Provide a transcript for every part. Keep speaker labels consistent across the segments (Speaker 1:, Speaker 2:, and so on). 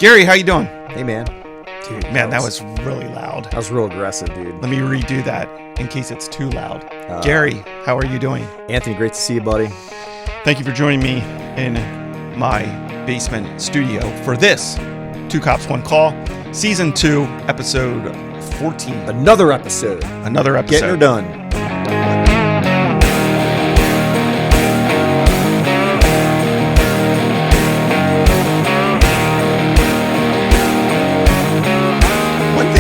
Speaker 1: Gary, how you doing?
Speaker 2: Hey, man.
Speaker 1: Dude, man, that was really loud.
Speaker 2: That was real aggressive, dude.
Speaker 1: Let me redo that in case it's too loud. Gary, how are you doing?
Speaker 2: Anthony, great to see you, buddy.
Speaker 1: Thank you for joining me in my basement studio for this Two Cops, One Call, Season 2, Episode 14.
Speaker 2: Another episode. Getting her done.
Speaker 1: One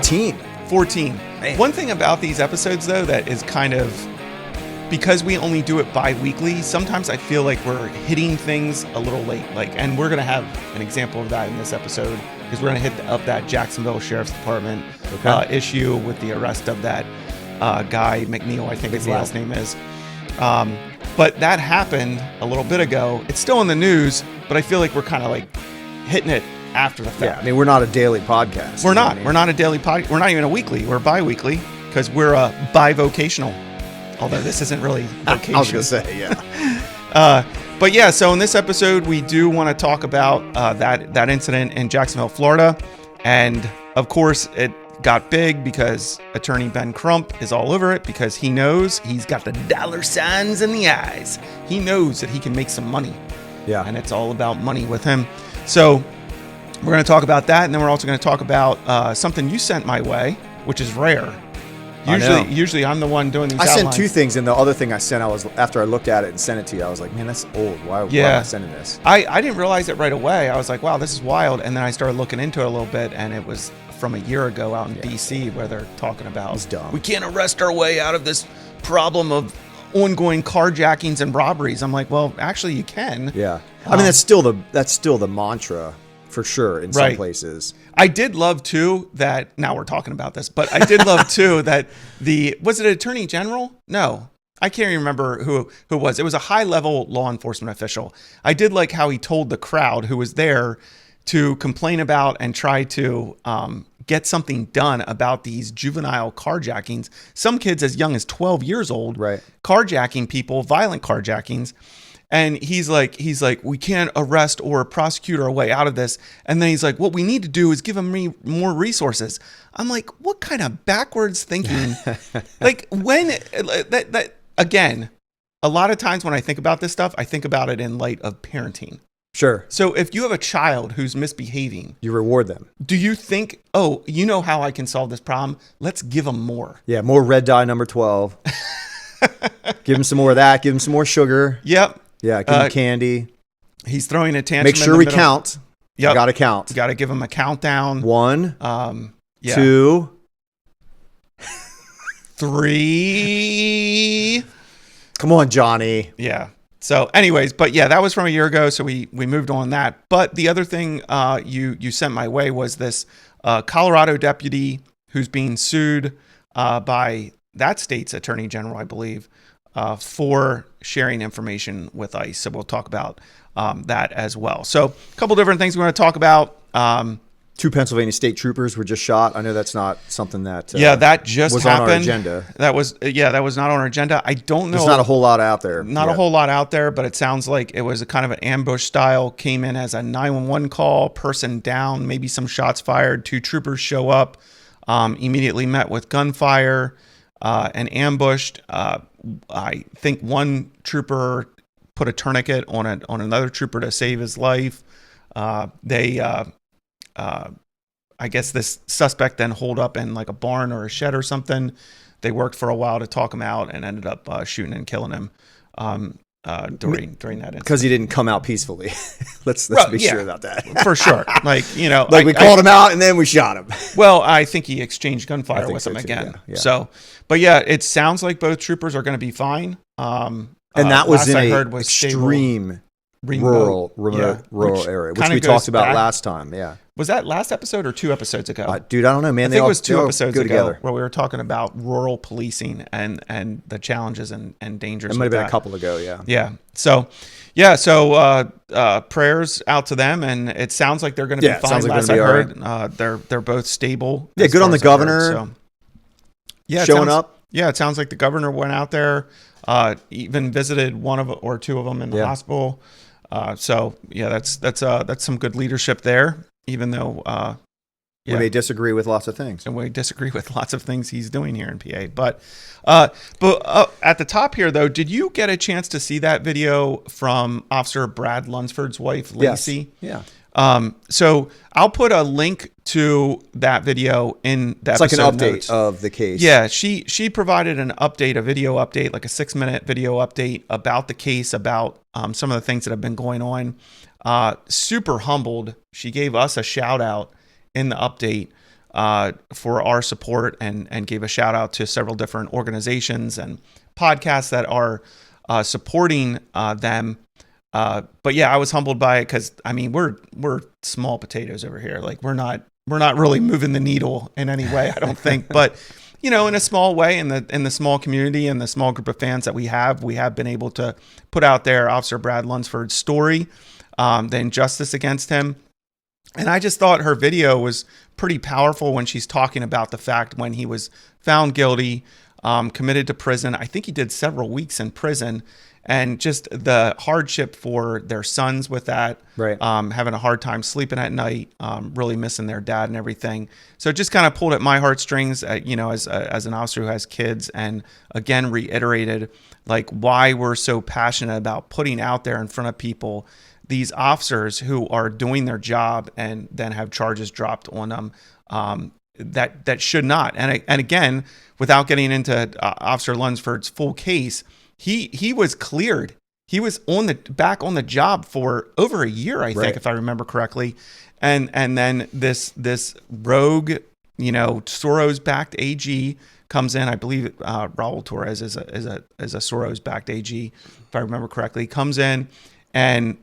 Speaker 1: thing...
Speaker 2: 14.
Speaker 1: Man. One thing about these episodes, though, that is kind of... Because we only do it bi-weekly, sometimes I feel like we're hitting things a little late. And we're going to have an example of that in this episode, because we're going to hit up that Jacksonville Sheriff's Department issue with the arrest of that guy, McNeil, I think his last name is. But that happened a little bit ago. It's still in the news, but I feel like we're kind of like hitting it after the fact.
Speaker 2: Yeah, I mean, we're not a daily podcast.
Speaker 1: We're not. We're not a daily podcast. We're not even a weekly. We're bi-weekly because we're bivocational. Although this isn't really vocation.
Speaker 2: I was going to say, yeah.
Speaker 1: But yeah, so in this episode, we do want to talk about that incident in Jacksonville, Florida. And of course, it got big because attorney Ben Crump is all over it because he knows he's got the dollar signs in the eyes. He knows that he can make some money.
Speaker 2: Yeah.
Speaker 1: And it's all about money with him. So we're going to talk about that. And then we're also going to talk about something you sent my way, which is rare. Usually I'm the one doing these outlines.
Speaker 2: I sent two things, and the other thing I sent, after I looked at it and sent it to you, I was like, man, that's old. Why am I sending this?
Speaker 1: I didn't realize it right away. I was like, wow, this is wild. And then I started looking into it a little bit, and it was from a year ago out in D.C. where they're talking about we can't arrest our way out of this problem of ongoing carjackings and robberies. I'm like, well, actually, you can.
Speaker 2: Yeah. I mean, that's still the mantra for sure in some places.
Speaker 1: I did love too that now we're talking about this, but I did love too that was it Attorney General? No, I can't even remember who it was. It was a high level law enforcement official. I did like how he told the crowd who was there to complain about and try to get something done about these juvenile carjackings. Some kids as young as 12 years old, carjacking people, violent carjackings. And he's like, we can't arrest or prosecute our way out of this. And then he's like, what we need to do is give them more resources. I'm like, what kind of backwards thinking? Like when that again, a lot of times when I think about this stuff, I think about it in light of parenting.
Speaker 2: Sure.
Speaker 1: So if you have a child who's misbehaving,
Speaker 2: you reward them.
Speaker 1: Do you think, oh, you know how I can solve this problem? Let's give them more.
Speaker 2: Yeah, more red dye number 12. Give them some more of that. Give them some more sugar.
Speaker 1: Yep.
Speaker 2: Yeah, give him candy.
Speaker 1: He's throwing a tantrum.
Speaker 2: Make sure we count. Yep. Got to count.
Speaker 1: Got to give him a countdown.
Speaker 2: 1, 2,
Speaker 1: 3.
Speaker 2: Come on, Johnny.
Speaker 1: Yeah. So anyways, but yeah, that was from a year ago, so we moved on that. But the other thing you sent my way was this Colorado deputy who's being sued by that state's attorney general, I believe, for sharing information with ICE. So we'll talk about that as well. So a couple different things we want to talk about.
Speaker 2: 2 Pennsylvania state troopers were just shot. I know that's not something that
Speaker 1: that just
Speaker 2: was
Speaker 1: happened.
Speaker 2: On our agenda.
Speaker 1: That was not on our agenda. I don't know.
Speaker 2: There's not a whole lot out there.
Speaker 1: Not a whole lot out there, but it sounds like it was a kind of an ambush style. Came in as a 911 call. Person down. Maybe some shots fired. 2 troopers show up. Immediately met with gunfire and ambushed. I think one trooper put a tourniquet on another trooper to save his life. I guess this suspect then holed up in like a barn or a shed or something. They worked for a while to talk him out and ended up shooting and killing him during that incident.
Speaker 2: Because he didn't come out peacefully. let's be sure about that.
Speaker 1: For sure. Like,
Speaker 2: we called him out and then we shot him.
Speaker 1: Well, I think he exchanged gunfire with him again.
Speaker 2: Yeah.
Speaker 1: So, but yeah, it sounds like both troopers are going to be fine.
Speaker 2: And that was in a extreme
Speaker 1: remote
Speaker 2: rural area, which we talked about last time. Yeah.
Speaker 1: Was that last episode or 2 episodes ago?
Speaker 2: Dude, I don't know, man.
Speaker 1: I think it was 2 episodes ago where we were talking about rural policing and the challenges and dangers.
Speaker 2: It might have been a couple ago, yeah.
Speaker 1: Yeah. So prayers out to them, and it sounds like they're going to be fine. Last I heard, they're both stable.
Speaker 2: Yeah, good on the governor. Showing up.
Speaker 1: Yeah, it sounds like the governor went out there, even visited one or two of them in the hospital. So yeah, that's some good leadership there, even though
Speaker 2: we may disagree with lots of things.
Speaker 1: And we disagree with lots of things he's doing here in PA. But at the top here, though, did you get a chance to see that video from Officer Brad Lunsford's wife, Lacey?
Speaker 2: Yes. Yeah.
Speaker 1: So I'll put a link to that video in the episode
Speaker 2: It's like an update
Speaker 1: notes.
Speaker 2: of the case.
Speaker 1: Yeah, she provided an update, a video update, like a 6-minute video update about the case, about some of the things that have been going on. Super humbled. She gave us a shout out in the update for our support, and gave a shout out to several different organizations and podcasts that are supporting them. But yeah, I was humbled by it because I mean we're small potatoes over here. Like we're not really moving the needle in any way, I don't think. But in a small way, in the small community and the small group of fans that we have been able to put out there Officer Brad Lunsford's story, the injustice against him. And I just thought her video was pretty powerful when she's talking about the fact when he was found guilty, committed to prison. I think he did several weeks in prison, and just the hardship for their sons with that,
Speaker 2: right?
Speaker 1: Having a hard time sleeping at night, really missing their dad and everything. So it just kind of pulled at my heartstrings, as an officer who has kids, and again reiterated like why we're so passionate about putting out there in front of people these officers who are doing their job and then have charges dropped on them that should not. And again, without getting into Officer Lunsford's full case, he was cleared. He was back on the job for over a year, I think, if I remember correctly. And then this rogue, Soros-backed AG comes in. I believe Raul Torres is a Soros-backed AG, if I remember correctly. Comes in and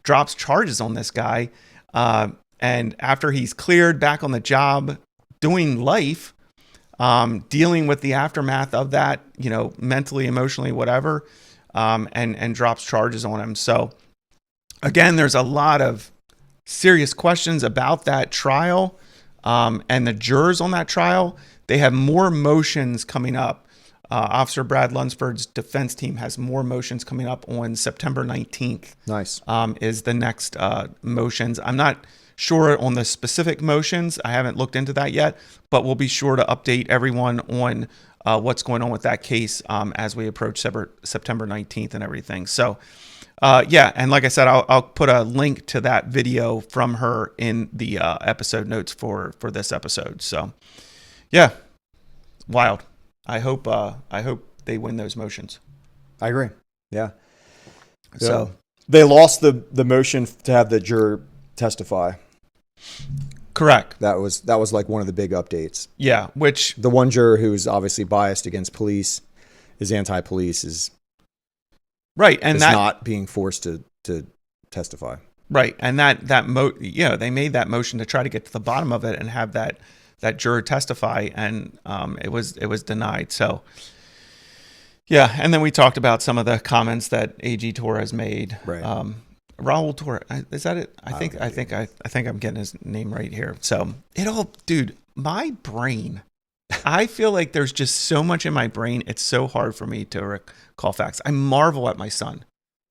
Speaker 1: drops charges on this guy. And after he's cleared, back on the job, doing life, dealing with the aftermath of that, mentally, emotionally, whatever, and drops charges on him. So again, there's a lot of serious questions about that trial, and the jurors on that trial. They have more motions coming up. Officer Brad Lunsford's defense team has more motions coming up on September 19th.
Speaker 2: Nice.
Speaker 1: Is the next motions. I'm not sure on the specific motions. I haven't looked into that yet, but we'll be sure to update everyone on what's going on with that case as we approach September 19th and everything. So, and like I said, I'll put a link to that video from her in the episode notes for this episode. So, yeah, wild. I hope they win those motions.
Speaker 2: I agree. Yeah.
Speaker 1: So
Speaker 2: they lost the motion to have the juror testify.
Speaker 1: Correct.
Speaker 2: That was like one of the big updates.
Speaker 1: Yeah, which
Speaker 2: the one juror who's obviously biased against police, is anti-police, is
Speaker 1: right, and
Speaker 2: that not being forced to testify.
Speaker 1: Right, and they made that motion to try to get to the bottom of it and have that juror testify, and it was denied. So yeah, and then we talked about some of the comments that AG Torres made.
Speaker 2: Right.
Speaker 1: Raul Torres, is that it? I think I'm getting his name right here. So my brain. I feel like there's just so much in my brain. It's so hard for me to recall facts. I marvel at my son.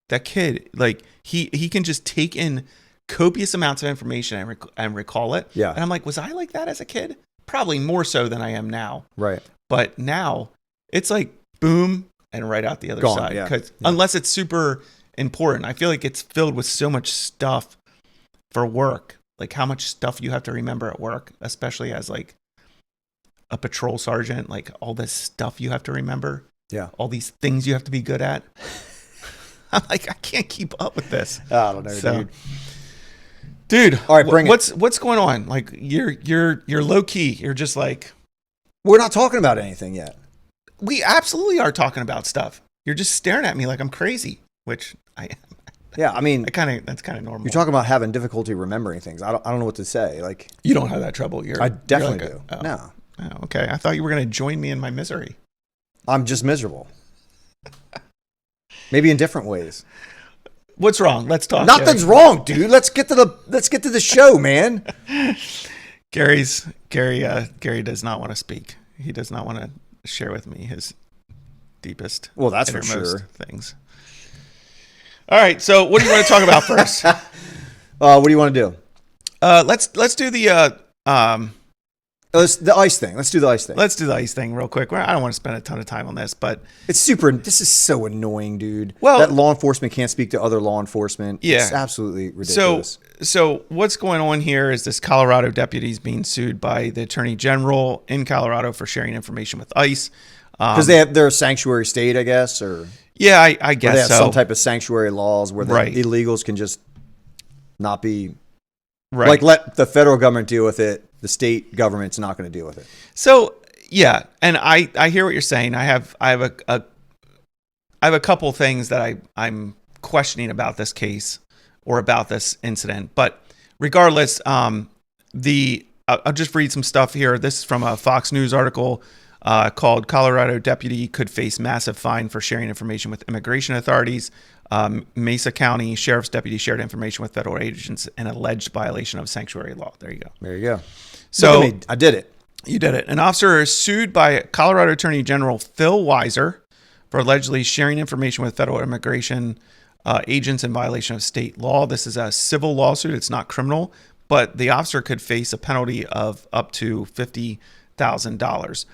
Speaker 1: That kid, like he can just take in copious amounts of information and recall it.
Speaker 2: Yeah.
Speaker 1: And I'm like, was I like that as a kid? Probably more so than I am now.
Speaker 2: Right.
Speaker 1: But now it's like boom and right out the other side. Because unless it's super important, I feel like it's filled with so much stuff for work. Like how much stuff you have to remember at work, especially as like a patrol sergeant, like all this stuff you have to remember.
Speaker 2: Yeah.
Speaker 1: All these things you have to be good at. I'm like, I can't keep up with this.
Speaker 2: I don't know,
Speaker 1: dude.
Speaker 2: All right,
Speaker 1: what's going on? Like you're low key. You're just like,
Speaker 2: we're not talking about anything yet.
Speaker 1: We absolutely are talking about stuff. You're just staring at me like I'm crazy, which I am.
Speaker 2: Yeah, I mean,
Speaker 1: that's kind of normal.
Speaker 2: You're talking about having difficulty remembering things. I don't know what to say. Like,
Speaker 1: you don't have that trouble.
Speaker 2: I definitely do. No.
Speaker 1: Oh, okay. I thought you were going to join me in my misery.
Speaker 2: I'm just miserable. Maybe in different ways.
Speaker 1: What's wrong? Let's talk.
Speaker 2: Nothing's wrong, dude. Let's get to the show, man.
Speaker 1: Gary does not want to speak. He does not want to share with me his deepest,
Speaker 2: well, that's for sure,
Speaker 1: things. All right. So what do you want to talk about first?
Speaker 2: What do you want to do?
Speaker 1: Let's do the
Speaker 2: The ice thing. Let's do the ice thing.
Speaker 1: Let's do the ice thing real quick. I don't want to spend a ton of time on this, but
Speaker 2: this is so annoying, dude.
Speaker 1: Well,
Speaker 2: that law enforcement can't speak to other law enforcement.
Speaker 1: Yeah.
Speaker 2: It's absolutely ridiculous.
Speaker 1: So what's going on here is this Colorado deputy is being sued by the attorney general in Colorado for sharing information with ICE.
Speaker 2: Because they're a sanctuary state, I guess, or
Speaker 1: yeah, I guess
Speaker 2: they have
Speaker 1: so.
Speaker 2: some type of sanctuary laws where the illegals can just not be like let the federal government deal with it. The state government's not going to deal with it.
Speaker 1: So yeah, and I hear what you're saying. I have a couple things that I'm questioning about this case or about this incident. But regardless, I'll just read some stuff here. This is from a Fox News article called "Colorado Deputy Could Face Massive Fine for Sharing Information with Immigration Authorities." Mesa County Sheriff's Deputy shared information with federal agents in alleged violation of sanctuary law. There you go.
Speaker 2: There you go.
Speaker 1: So
Speaker 2: I did it.
Speaker 1: You did it. An officer is sued by Colorado Attorney General Phil Weiser for allegedly sharing information with federal immigration agents in violation of state law. This is a civil lawsuit. It's not criminal, but the officer could face a penalty of up to $50,000.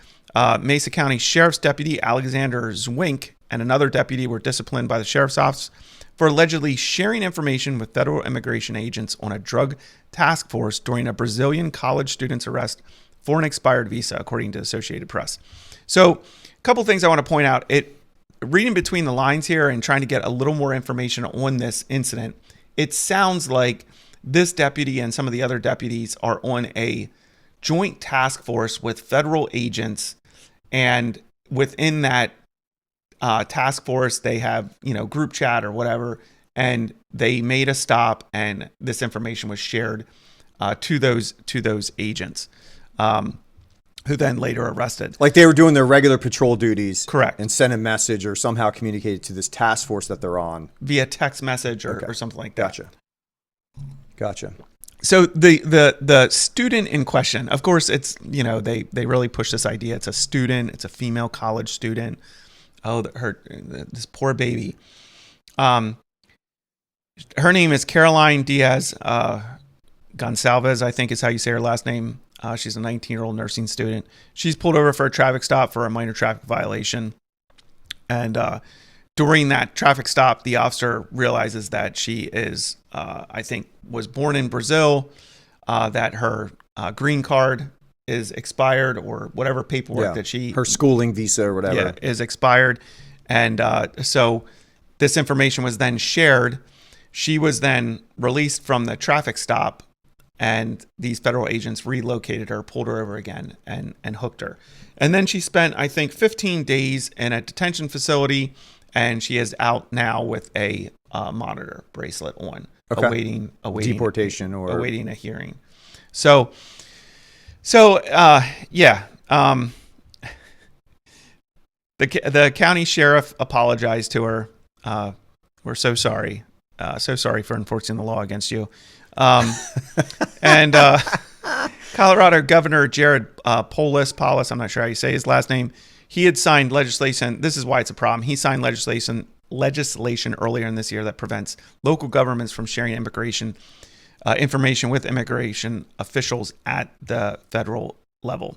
Speaker 1: Mesa County Sheriff's Deputy Alexander Zwink and another deputy were disciplined by the sheriff's office for allegedly sharing information with federal immigration agents on a drug task force during a Brazilian college student's arrest for an expired visa, according to Associated Press. So, a couple things I want to point out. Reading between the lines here and trying to get a little more information on this incident, it sounds like this deputy and some of the other deputies are on a joint task force with federal agents, and within that task force, they have, group chat or whatever, and they made a stop, and this information was shared to those agents, who then later arrested.
Speaker 2: Like they were doing their regular patrol duties,
Speaker 1: correct,
Speaker 2: and sent a message or somehow communicated to this task force that they're on
Speaker 1: via text message or something like that.
Speaker 2: Gotcha.
Speaker 1: So the student in question, of course, it's they really push this idea. It's a student. It's a female college student. Oh, this poor baby. Her name is Caroline Diaz Gonsalves, I think is how you say her last name. She's a 19-year-old nursing student. She's pulled over for a traffic stop for a minor traffic violation. And during that traffic stop, the officer realizes that she is, I think, was born in Brazil, that her green card is expired or whatever paperwork that her
Speaker 2: schooling visa or whatever
Speaker 1: is expired. And so this information was then shared. She was then released from the traffic stop, and these federal agents relocated her, pulled her over again, and hooked her. And then she spent, I think, 15 days in a detention facility, and she is out now with a monitor bracelet on, awaiting
Speaker 2: deportation or
Speaker 1: awaiting a hearing. So yeah. The county sheriff apologized to her. We're so sorry. So sorry for enforcing the law against you. And Colorado Governor Jared Polis, I'm not sure how you say his last name. He had signed legislation. This is why it's a problem. He signed legislation earlier in this year that prevents local governments from sharing immigration information with immigration officials at the federal level.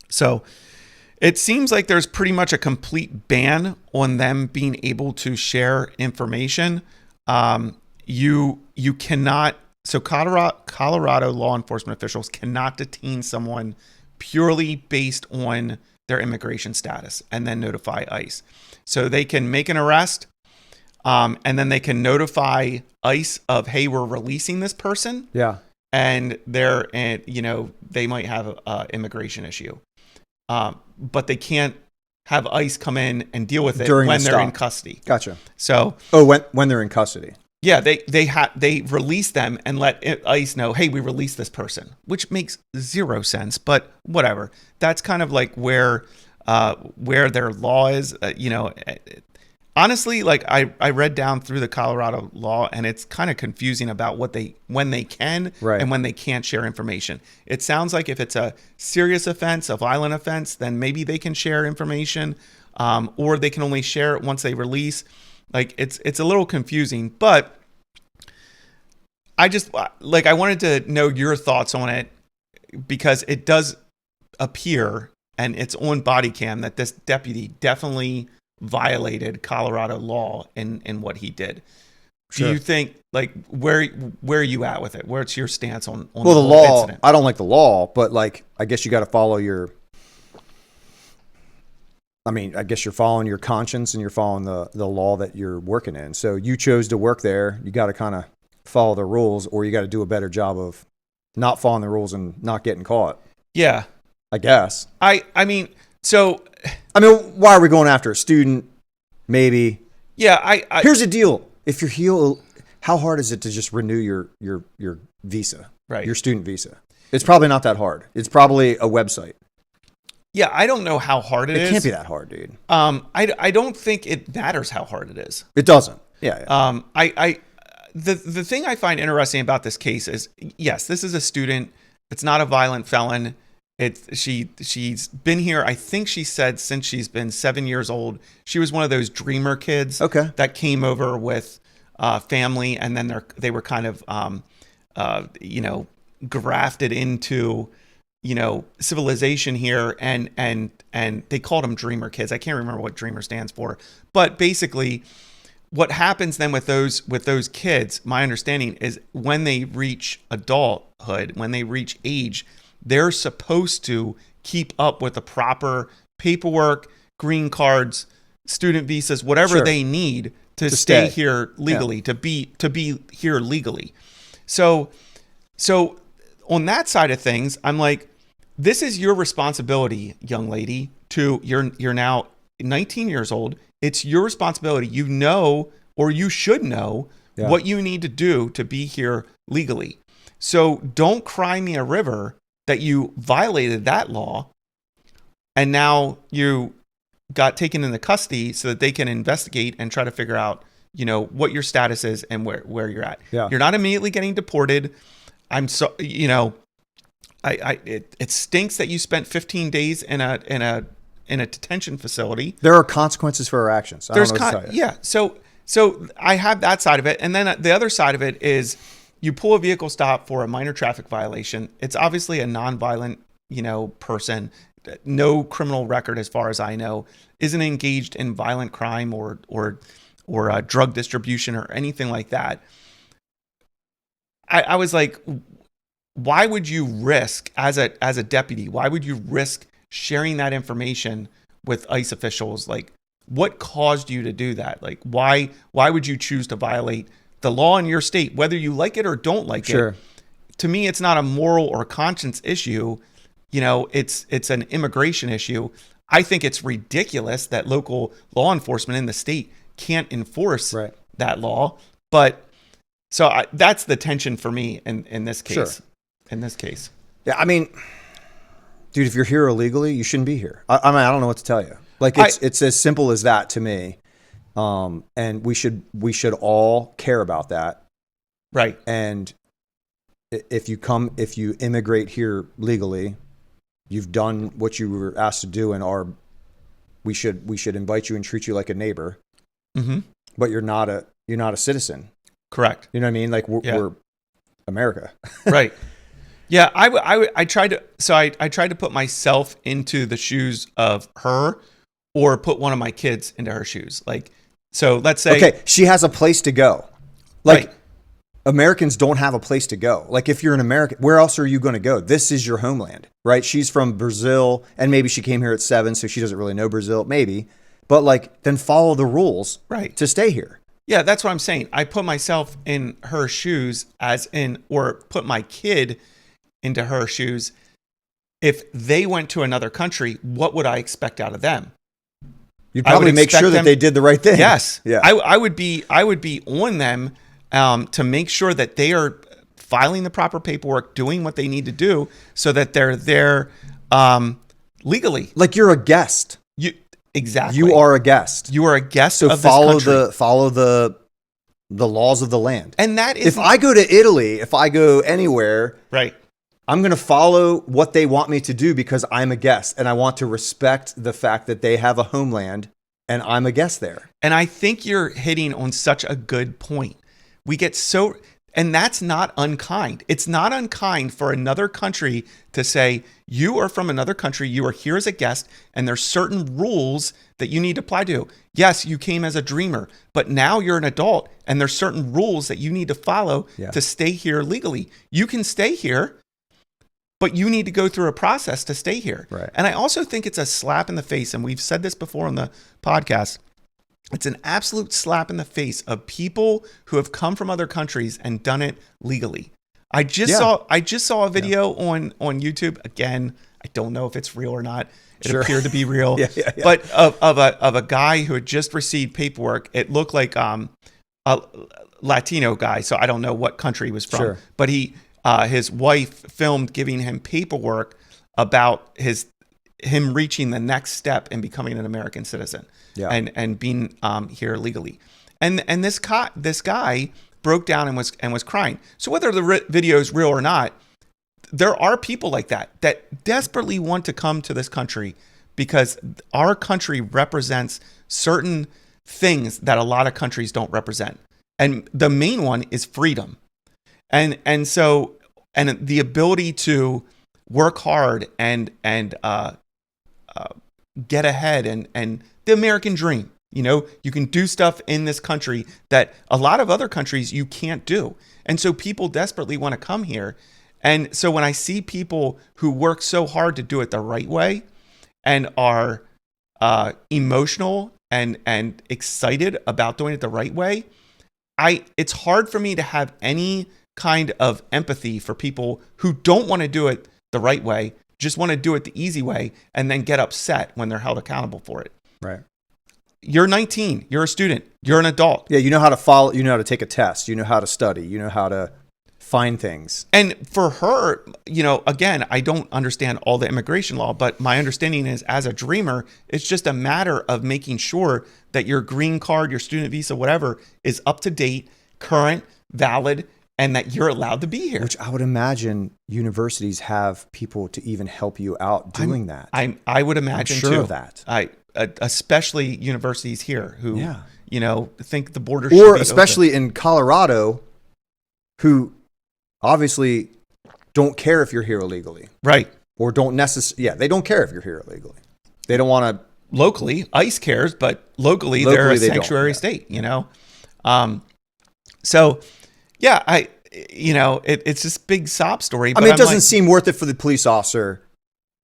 Speaker 1: So it seems like there's pretty much a complete ban on them being able to share information. You cannot. So Colorado law enforcement officials cannot detain someone purely based on their immigration status and then notify ICE. So they can make an arrest, and then they can notify ICE of, hey, we're releasing this person.
Speaker 2: Yeah.
Speaker 1: And they might have an immigration issue. But they can't have ICE come in and deal with it when they're in custody.
Speaker 2: Gotcha.
Speaker 1: So
Speaker 2: when they're in custody.
Speaker 1: Yeah, they release them and let ICE know, hey, we released this person, which makes zero sense, but whatever. That's kind of like where their law is. Honestly, like I read down through the Colorado law, and it's kind of confusing about when they can and when they can't share information. It sounds like if it's a serious offense, a violent offense, then maybe they can share information, or they can only share it once they release. Like it's a little confusing, but I just like I wanted to know your thoughts on it because it does appear and it's on body cam that this deputy definitely violated Colorado law in what he did.
Speaker 2: Sure.
Speaker 1: Do you think like where are you at with it? Where's your stance on
Speaker 2: the law? Incident? I don't like the law, but like I guess you got to follow your. I mean, I guess you're following your conscience and you're following the law that you're working in. So you chose to work there. You got to kind of follow the rules, or you got to do a better job of not following the rules and not getting caught.
Speaker 1: Yeah,
Speaker 2: I guess.
Speaker 1: I mean, so.
Speaker 2: I mean, why are we going after a student? Maybe.
Speaker 1: Yeah, I
Speaker 2: here's the deal. If you're here, how hard is it to just renew your visa?
Speaker 1: Right.
Speaker 2: Your student visa. It's probably not that hard. It's probably a website.
Speaker 1: Yeah, I don't know how hard it is.
Speaker 2: It can't be that hard, dude.
Speaker 1: I don't think it matters how hard it is.
Speaker 2: It doesn't. Yeah.
Speaker 1: The thing I find interesting about this case is, yes, this is a student. It's not a violent felon. She's been here. I think she said since she's been 7 years old. She was one of those dreamer kids.
Speaker 2: Okay.
Speaker 1: That came over with family, and then they were kind of grafted into civilization here, and they called them dreamer kids. I can't remember what dreamer stands for, but basically what happens then with those kids, my understanding is when they reach adulthood, when they reach age, they're supposed to keep up with the proper paperwork, green cards, student visas, whatever they need to stay here legally, to be here legally. So on that side of things, I'm like, this is your responsibility, young lady. You're now 19 years old. It's your responsibility. You know, or you should know what you need to do to be here legally. So don't cry me a river that you violated that law, and now you got taken into custody so that they can investigate and try to figure out, what your status is and where you're at.
Speaker 2: Yeah.
Speaker 1: You're not immediately getting deported. I'm so, it stinks that you spent 15 days in a detention facility.
Speaker 2: There are consequences for our actions. I don't know what to tell you.
Speaker 1: Yeah. So I have that side of it. And then the other side of it is you pull a vehicle stop for a minor traffic violation. It's obviously a nonviolent, person, no criminal record as far as I know, isn't engaged in violent crime or drug distribution or anything like that. I was like, why would you risk as a deputy? Why would you risk sharing that information with ICE officials? Like, what caused you to do that? Like, why would you choose to violate the law in your state, whether you like it or don't like it? To me, it's not a moral or conscience issue. It's an immigration issue. I think it's ridiculous that local law enforcement in the state can't enforce that law. But that's the tension for me in this case.
Speaker 2: Sure.
Speaker 1: In this case.
Speaker 2: Yeah, I mean, dude, if you're here illegally, you shouldn't be here. I mean, I don't know what to tell you. Like, it's as simple as that to me. And we should all care about that.
Speaker 1: Right.
Speaker 2: And if you immigrate here legally, you've done what you were asked to do, and we should invite you and treat you like a neighbor.
Speaker 1: Mm-hmm.
Speaker 2: But you're not a citizen.
Speaker 1: Correct.
Speaker 2: You know what I mean? Like we're America.
Speaker 1: Right. Yeah. I tried to put myself into the shoes of her, or put one of my kids into her shoes. Like, so let's say,
Speaker 2: okay, she has a place to go. Like, Americans don't have a place to go. Like, if you're an American, where else are you going to go? This is your homeland, right? She's from Brazil, and maybe she came here at 7, so she doesn't really know Brazil, maybe. But like, then follow the rules to stay here.
Speaker 1: Yeah, that's what I'm saying. I put myself in her shoes or put my kid into her shoes. If they went to another country, what would I expect out of them?
Speaker 2: You'd probably make sure that they did the right thing.
Speaker 1: Yes.
Speaker 2: Yeah.
Speaker 1: I would be on them to make sure that they are filing the proper paperwork, doing what they need to do so that they're there legally.
Speaker 2: Like, you're a guest.
Speaker 1: Exactly.
Speaker 2: You are a guest.
Speaker 1: You are a guest
Speaker 2: of
Speaker 1: this country.
Speaker 2: Follow the laws of the land.
Speaker 1: And that is,
Speaker 2: if I go to Italy, if I go anywhere,
Speaker 1: right,
Speaker 2: I'm going to follow what they want me to do because I'm a guest and I want to respect the fact that they have a homeland and I'm a guest there.
Speaker 1: And I think you're hitting on such a good point. We get so, and that's not unkind. It's not unkind for another country to say, you are from another country, you are here as a guest, and there's certain rules that you need to apply to. Yes, you came as a dreamer, but now you're an adult, and there's certain rules that you need to follow to stay here legally. You can stay here, but you need to go through a process to stay here.
Speaker 2: Right.
Speaker 1: And I also think it's a slap in the face, and we've said this before on the podcast. It's an absolute slap in the face of people who have come from other countries and done it legally. I just saw a video on YouTube. Again, I don't know if it's real or not. It appeared to be real. But of a guy who had just received paperwork. It looked like a Latino guy, so I don't know what country he was from.
Speaker 2: Sure.
Speaker 1: But his wife filmed giving him paperwork about him reaching the next step in becoming an American citizen and being here legally. And this guy broke down and was crying. So whether the video is real or not, there are people like that desperately want to come to this country because our country represents certain things that a lot of countries don't represent. And the main one is freedom. And the ability to work hard and get ahead and the American dream. You know, you can do stuff in this country that a lot of other countries you can't do. And so people desperately want to come here. And so when I see people who work so hard to do it the right way and are emotional and excited about doing it the right way, it's hard for me to have any kind of empathy for people who don't want to do it the right way, just want to do it the easy way, and then get upset when they're held accountable for it.
Speaker 2: Right.
Speaker 1: You're 19. You're a student. You're an adult.
Speaker 2: Yeah, you know how to follow. You know how to take a test. You know how to study. You know how to find things.
Speaker 1: And for her, you know, again, I don't understand all the immigration law, but my understanding is as a dreamer, it's just a matter of making sure that your green card, your student visa, whatever, is up to date, current, valid, and that you're allowed to be here.
Speaker 2: Which I would imagine universities have people to even help you out doing that.
Speaker 1: I would imagine
Speaker 2: I'm sure
Speaker 1: too.
Speaker 2: Of that.
Speaker 1: Especially universities here who, you know, think the border should be
Speaker 2: or especially
Speaker 1: open.
Speaker 2: In Colorado, who obviously don't care if you're here illegally.
Speaker 1: Right.
Speaker 2: Or don't necessarily, they don't care if you're here illegally. They don't want to.
Speaker 1: Locally, ICE cares, but locally they're a sanctuary state, you know? So, yeah, it's this big sob story. But
Speaker 2: I mean, it doesn't seem worth it for the police officer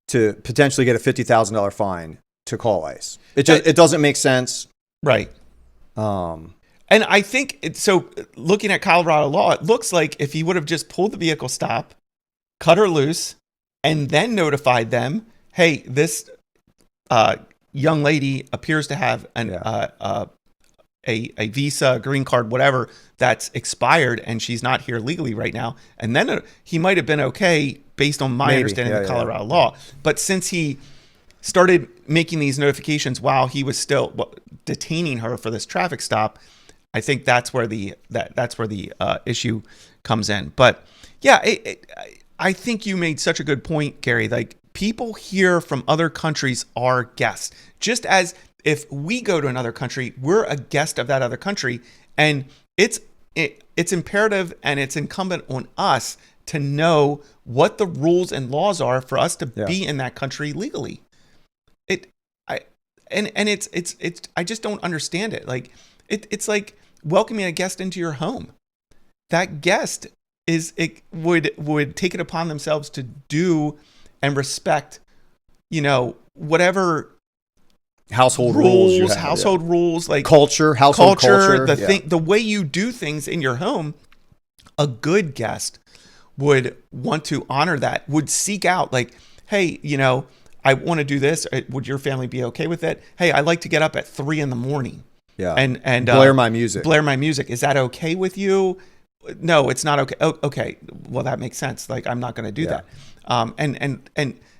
Speaker 2: to potentially get a $50,000 fine to call ICE. It doesn't make sense.
Speaker 1: Right. And I think, so looking at Colorado law, it looks like if he would have just pulled the vehicle stop, cut her loose, and then notified them, hey, this young lady appears to have a visa, green card, whatever, that's expired, and she's not here legally right now. And then he might have been okay based on my understanding of Colorado law. But since he started making these notifications while he was still detaining her for this traffic stop, I think that's where the issue comes in. But yeah, I think you made such a good point, Gary. Like, people here from other countries are guests. Just as if we go to another country, we're a guest of that other country, and it's imperative and it's incumbent on us to know what the rules and laws are for us to be in that country legally. I just don't understand it. Like, it's like welcoming a guest into your home. That guest would take it upon themselves to do and respect, you know, whatever
Speaker 2: household rules,
Speaker 1: like
Speaker 2: household culture,
Speaker 1: the way you do things in your home. A good guest would want to honor that, would seek out, like, hey, you know, I want to do this. Would your family be okay with it? Hey, I like to get up at 3 a.m.
Speaker 2: Yeah.
Speaker 1: And
Speaker 2: blare my music.
Speaker 1: Is that okay with you? No, it's not okay. Oh, okay. Well, that makes sense. Like, I'm not going to do that.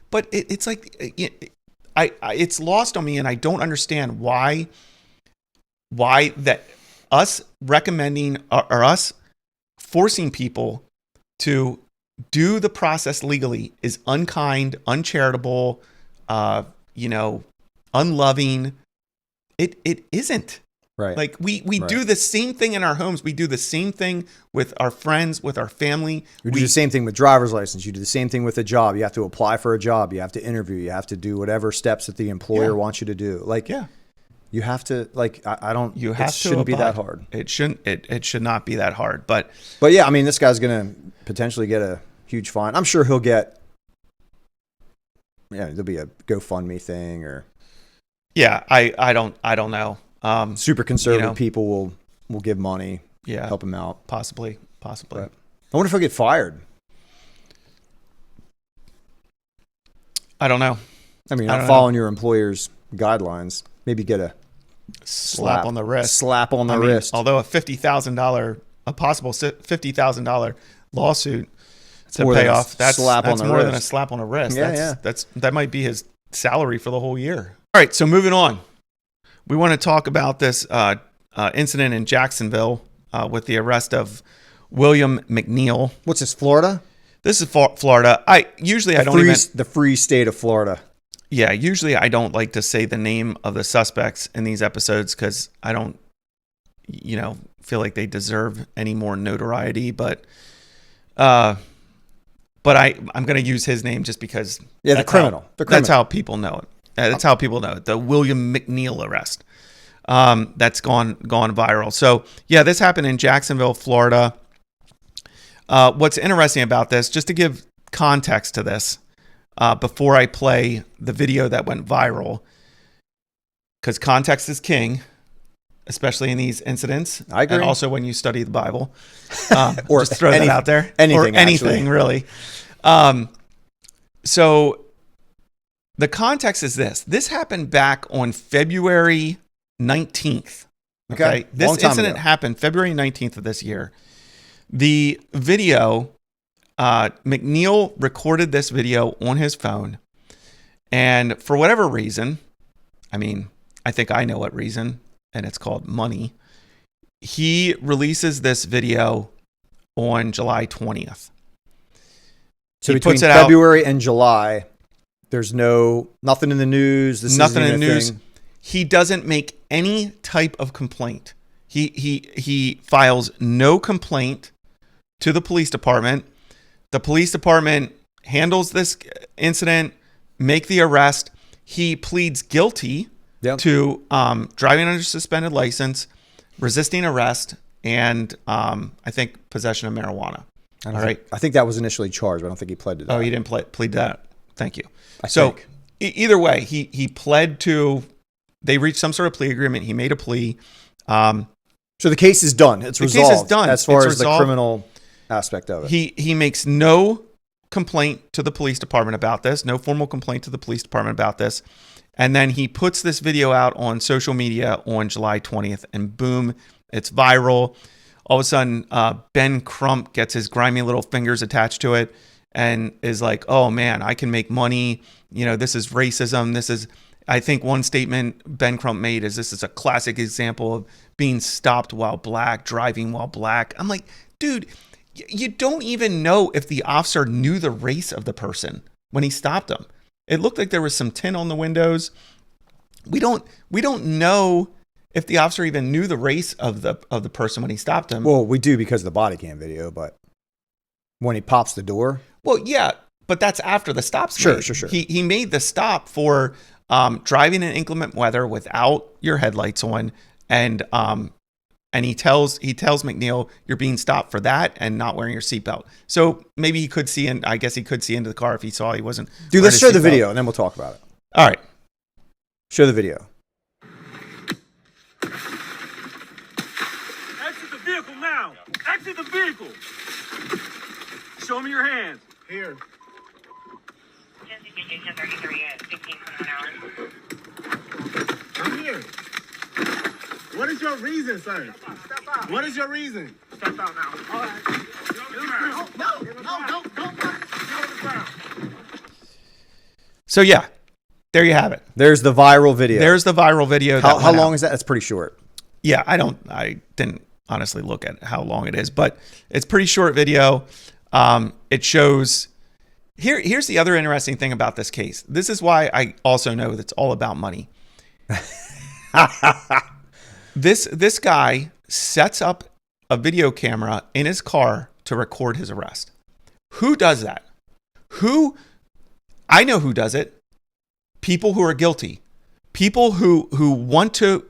Speaker 1: But it's like, it's lost on me, and I don't understand why that us recommending or us forcing people to do the process legally is unkind, uncharitable, unloving. It isn't.
Speaker 2: Right.
Speaker 1: Like we
Speaker 2: Right.
Speaker 1: do the same thing in our homes. We do the same thing with our friends, with our family.
Speaker 2: You do the same thing with driver's license. You do the same thing with a job. You have to apply for a job. You have to interview. You have to do whatever steps that the employer wants you to do. Like, you have to, like, I don't,
Speaker 1: You have
Speaker 2: it shouldn't be that hard.
Speaker 1: It shouldn't, it should not be that hard. But
Speaker 2: yeah, I mean, this guy's going to potentially get a huge fine. I'm sure he'll get, there'll be a GoFundMe thing or.
Speaker 1: Yeah, I don't know.
Speaker 2: Super conservative people will give money, help him out.
Speaker 1: Possibly.
Speaker 2: But I wonder if he'll get fired.
Speaker 1: I don't know.
Speaker 2: I mean, not following your employer's guidelines. Maybe get a
Speaker 1: slap on the wrist.
Speaker 2: Slap on the wrist.
Speaker 1: Although a possible $50,000 lawsuit to pay off, that's more than a slap on the wrist. That might be his salary for the whole year. All right, so moving on. We want to talk about this incident in Jacksonville with the arrest of William McNeil.
Speaker 2: What's this, Florida?
Speaker 1: This is Florida. The
Speaker 2: free state of Florida.
Speaker 1: Yeah, usually I don't like to say the name of the suspects in these episodes because I don't, feel like they deserve any more notoriety. But I'm going to use his name just because.
Speaker 2: Yeah, the criminal.
Speaker 1: That's how people know it. That's how people know it. The William McNeil arrest. That's gone viral. So yeah, this happened in Jacksonville, Florida. What's interesting about this, just to give context to this, before I play the video that went viral, because context is king, especially in these incidents.
Speaker 2: I agree.
Speaker 1: And also when you study the Bible,
Speaker 2: or
Speaker 1: just throw that out there.
Speaker 2: Anything,
Speaker 1: really. So the context is this. This happened back on February 19th. Okay. This incident happened February 19th of this year. The video, McNeil recorded this video on his phone. And for whatever reason, I think I know what reason, and it's called money. He releases this video on July 20th.
Speaker 2: So between February and July, there's nothing in the news.
Speaker 1: Nothing in the news. He doesn't make any type of complaint. He files no complaint to the police department. The police department handles this incident, make the arrest. He pleads guilty to driving under suspended license, resisting arrest, and I think possession of marijuana. All right.
Speaker 2: I think that was initially charged, but I don't think he pled to that.
Speaker 1: Oh, he didn't plead that. Thank you.
Speaker 2: I think.
Speaker 1: Either way, he pled to. They reached some sort of plea agreement. He made a plea.
Speaker 2: So the case is done. It's resolved.
Speaker 1: The case is done.
Speaker 2: As far as the criminal aspect of it.
Speaker 1: He makes no complaint to the police department about this. No formal complaint to the police department about this. And then he puts this video out on social media on July 20th, and boom, it's viral. All of a sudden, Ben Crump gets his grimy little fingers attached to it and is like, oh man, I can make money. This is racism. This is, I think one statement Ben Crump made is this is a classic example of being stopped while black, driving while black. I'm like, dude, you don't even know if the officer knew the race of the person when he stopped him. It looked like there was some tin on the windows. We don't know if the officer even knew the race of the person when he stopped him.
Speaker 2: Well, we do because of the body cam video, but when he pops the door.
Speaker 1: Well, yeah, but that's after the stop's
Speaker 2: Sure.
Speaker 1: made. He made the stop for driving in inclement weather without your headlights on, and he tells McNeil you're being stopped for that and not wearing your seatbelt. So maybe he could see, and I guess he could see into the car if he saw he wasn't.
Speaker 2: Dude, let's show the video and then we'll talk about it.
Speaker 1: All right,
Speaker 2: show the video.
Speaker 3: Exit the vehicle now. Exit the vehicle. Show me your hands. Here.
Speaker 4: Investigation 33 at 15 an hour.
Speaker 3: I'm here. What is your reason, sir? Step out. What is your reason? Step out now. All right. No.
Speaker 1: So yeah, there you have it.
Speaker 2: There's the viral video.
Speaker 1: How
Speaker 2: long is that? That's pretty short.
Speaker 1: Yeah, I didn't honestly look at how long it is, but it's pretty short video. It shows. Here's the other interesting thing about this case. This is why I also know that it's all about money. This guy sets up a video camera in his car to record his arrest. Who does that? I know who does it. People who are guilty. People who want to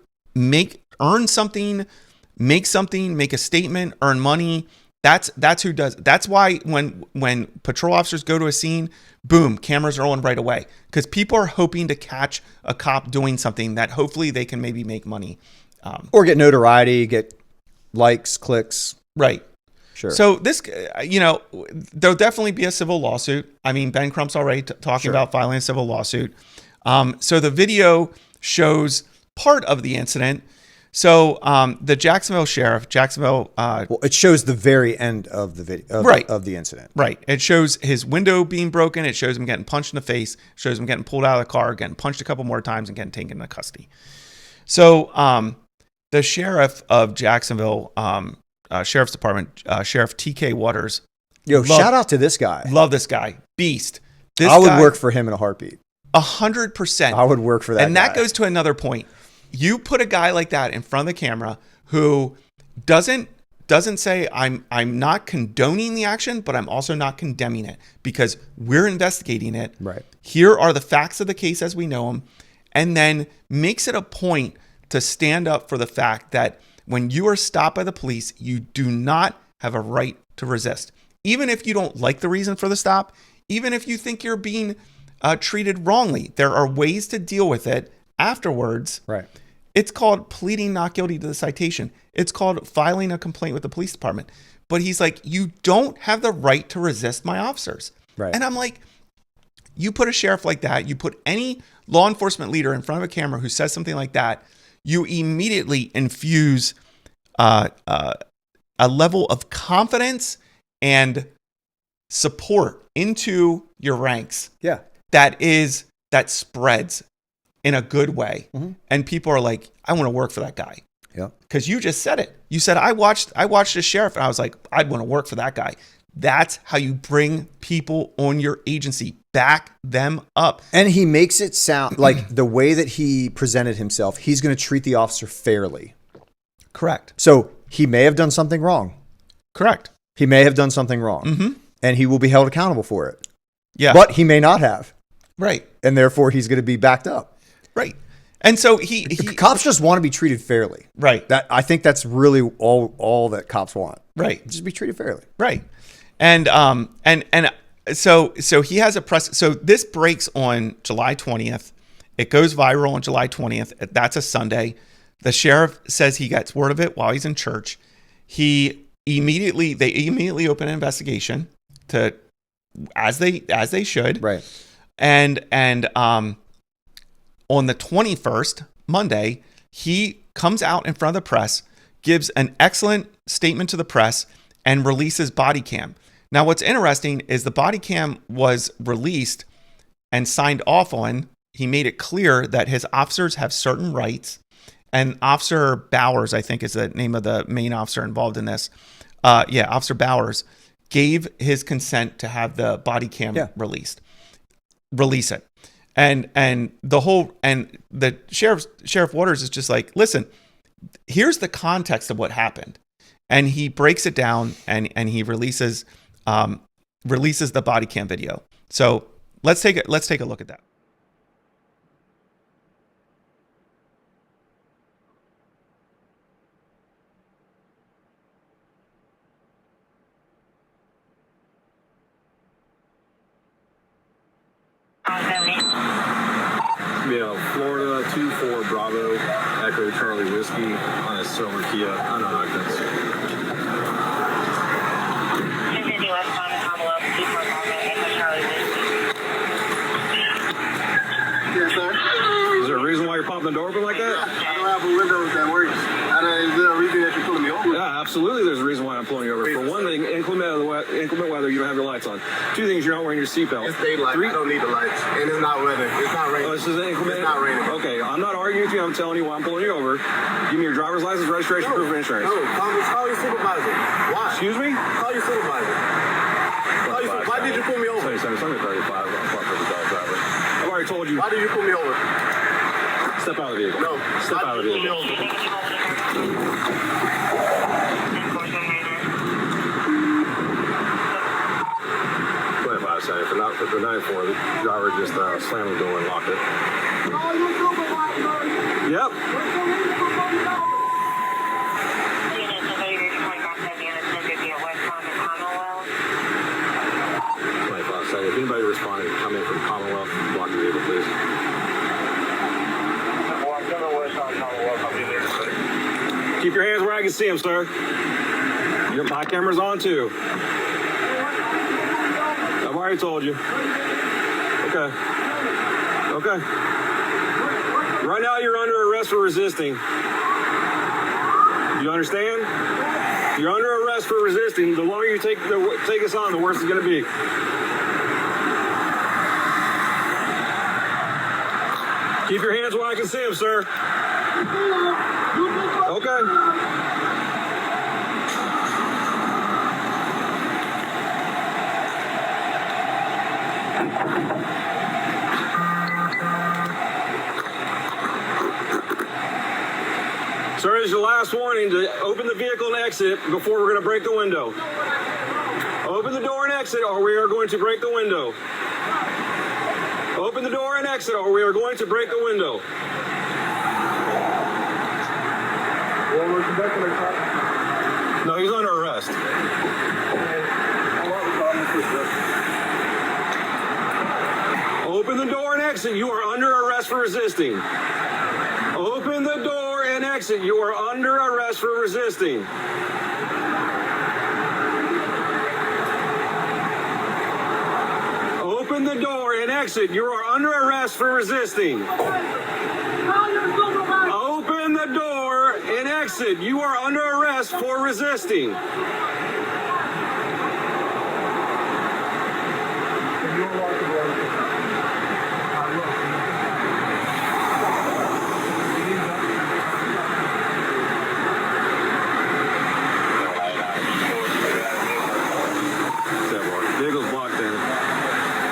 Speaker 1: earn something, make a statement, earn money. That's who does it. That's why when patrol officers go to a scene, boom, cameras are rolling right away. Because people are hoping to catch a cop doing something that hopefully they can maybe make money.
Speaker 2: Or get notoriety, get likes, clicks.
Speaker 1: Right.
Speaker 2: Sure.
Speaker 1: So this, there'll definitely be a civil lawsuit. I mean, Ben Crump's already talking about filing a civil lawsuit. So the video shows part of the incident. So the Jacksonville Sheriff,
Speaker 2: well, it shows the very end of the video of the incident.
Speaker 1: Right. It shows his window being broken. It shows him getting punched in the face. It shows him getting pulled out of the car, getting punched a couple more times, and getting taken into custody. So the sheriff of Jacksonville, Sheriff's Department, Sheriff T.K. Waters.
Speaker 2: Shout out to this guy.
Speaker 1: Love this guy. Beast.
Speaker 2: I would work for him in a heartbeat.
Speaker 1: 100%.
Speaker 2: I would work for that
Speaker 1: And that goes to another point. You put a guy like that in front of the camera who doesn't say I'm not condoning the action, but I'm also not condemning it because we're investigating it.
Speaker 2: Right.
Speaker 1: Here are the facts of the case as we know them, and then makes it a point to stand up for the fact that when you are stopped by the police, you do not have a right to resist. Even if you don't like the reason for the stop, even if you think you're being treated wrongly, there are ways to deal with it afterwards.
Speaker 2: Right.
Speaker 1: It's called pleading not guilty to the citation. It's called filing a complaint with the police department. But he's like, you don't have the right to resist my officers.
Speaker 2: Right.
Speaker 1: And I'm like, you put a sheriff like that, you put any law enforcement leader in front of a camera who says something like that, you immediately infuse a level of confidence and support into your ranks.
Speaker 2: Yeah.
Speaker 1: That spreads in a good way. Mm-hmm. And people are like, I want to work for that guy.
Speaker 2: Yeah.
Speaker 1: Because you just said it. You said, I watched the sheriff and I was like, I'd want to work for that guy. That's how you bring people on your agency. Back them up.
Speaker 2: And he makes it sound like the way that he presented himself, he's going to treat the officer fairly.
Speaker 1: Correct.
Speaker 2: So he may have done something wrong.
Speaker 1: Correct.
Speaker 2: He may have done something wrong.
Speaker 1: Mm-hmm.
Speaker 2: And he will be held accountable for it.
Speaker 1: Yeah.
Speaker 2: But he may not have.
Speaker 1: Right.
Speaker 2: And therefore he's going to be backed up.
Speaker 1: Right. And so he
Speaker 2: cops just want to be treated fairly.
Speaker 1: Right.
Speaker 2: I think that's really all that cops want.
Speaker 1: Right.
Speaker 2: Just be treated fairly.
Speaker 1: Right. And so he has a press. So this breaks on July 20th. It goes viral on July 20th. That's a Sunday. The sheriff says he gets word of it while he's in church. They immediately open an investigation to as they should.
Speaker 2: Right.
Speaker 1: And on the 21st, Monday, he comes out in front of the press, gives an excellent statement to the press, and releases body cam. Now, what's interesting is the body cam was released and signed off on. He made it clear that his officers have certain rights. And Officer Bowers, I think is the name of the main officer involved in this. Officer Bowers gave his consent to have the body cam release it. And the Sheriff Waters is just like, listen, here's the context of what happened. And he breaks it down and he releases the body cam video. So let's take a look at that.
Speaker 5: Yeah, Florida 24 Bravo Echo Charlie Whiskey on a silver Kia. I know how it goes.
Speaker 4: 250 westbound envelope, 24 Bravo Echo Charlie Whiskey.
Speaker 3: Yes, sir.
Speaker 5: Is there a reason why you're popping the door open like that?
Speaker 3: I don't have a window that works. Is there a reason that you're pulling me over?
Speaker 5: Yeah, absolutely. There's a reason why I'm pulling you over. For one thing, inclement weather, you don't have your lights on. Two things, you're not wearing your seatbelt.
Speaker 3: It's daylight. I don't need the lights. And it's not weather. It's not raining.
Speaker 5: Oh, this is inclement?
Speaker 3: It's not raining.
Speaker 5: Okay, I'm not arguing with you. I'm telling you why I'm pulling you over. Give me your driver's license, registration, proof of insurance.
Speaker 3: No, call your supervisor. Why?
Speaker 5: Excuse me?
Speaker 3: Call your supervisor. Why did you pull me over?
Speaker 5: 27, 35. I'm a driver. I've already told you.
Speaker 3: Why did you pull me over?
Speaker 5: Step out of the vehicle.
Speaker 3: No.
Speaker 5: Step out of the vehicle. For the 9-4, the driver just slammed the door and locked it. Yep. 25 seconds. If anybody responding, come in from Commonwealth, block the vehicle, please. Keep your hands where I can see them, sir. My camera's on too. I've already told you. Okay. Okay. Right now you're under arrest for resisting. You understand? You're under arrest for resisting. The longer you take us on, the worse it's going to be. Keep your hands where I can see them, sir. Okay. Sir, this is your last warning to open the vehicle and exit before we're going to break the window. Open the door and exit or we are going to break the window. Open the door and exit or we are going to break the window. No, he's under arrest. Open the door and exit. You are under arrest for resisting. Open the door and exit. You are under arrest for resisting. Open the door and exit. You are under arrest for resisting. Open the door and exit. You are under arrest for resisting. Vehicle's blocked in.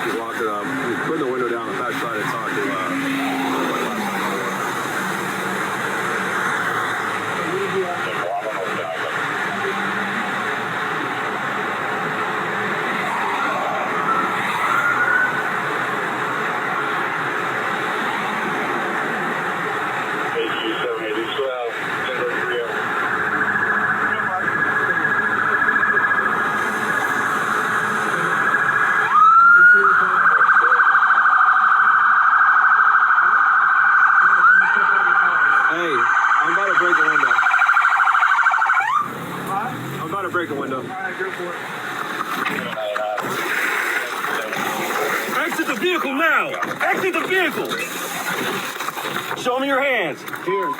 Speaker 5: He's locked it up. He's putting the window down. In fact, trying to talk to break the window. Exit the vehicle now! Exit the vehicle! Show me your hands. Here.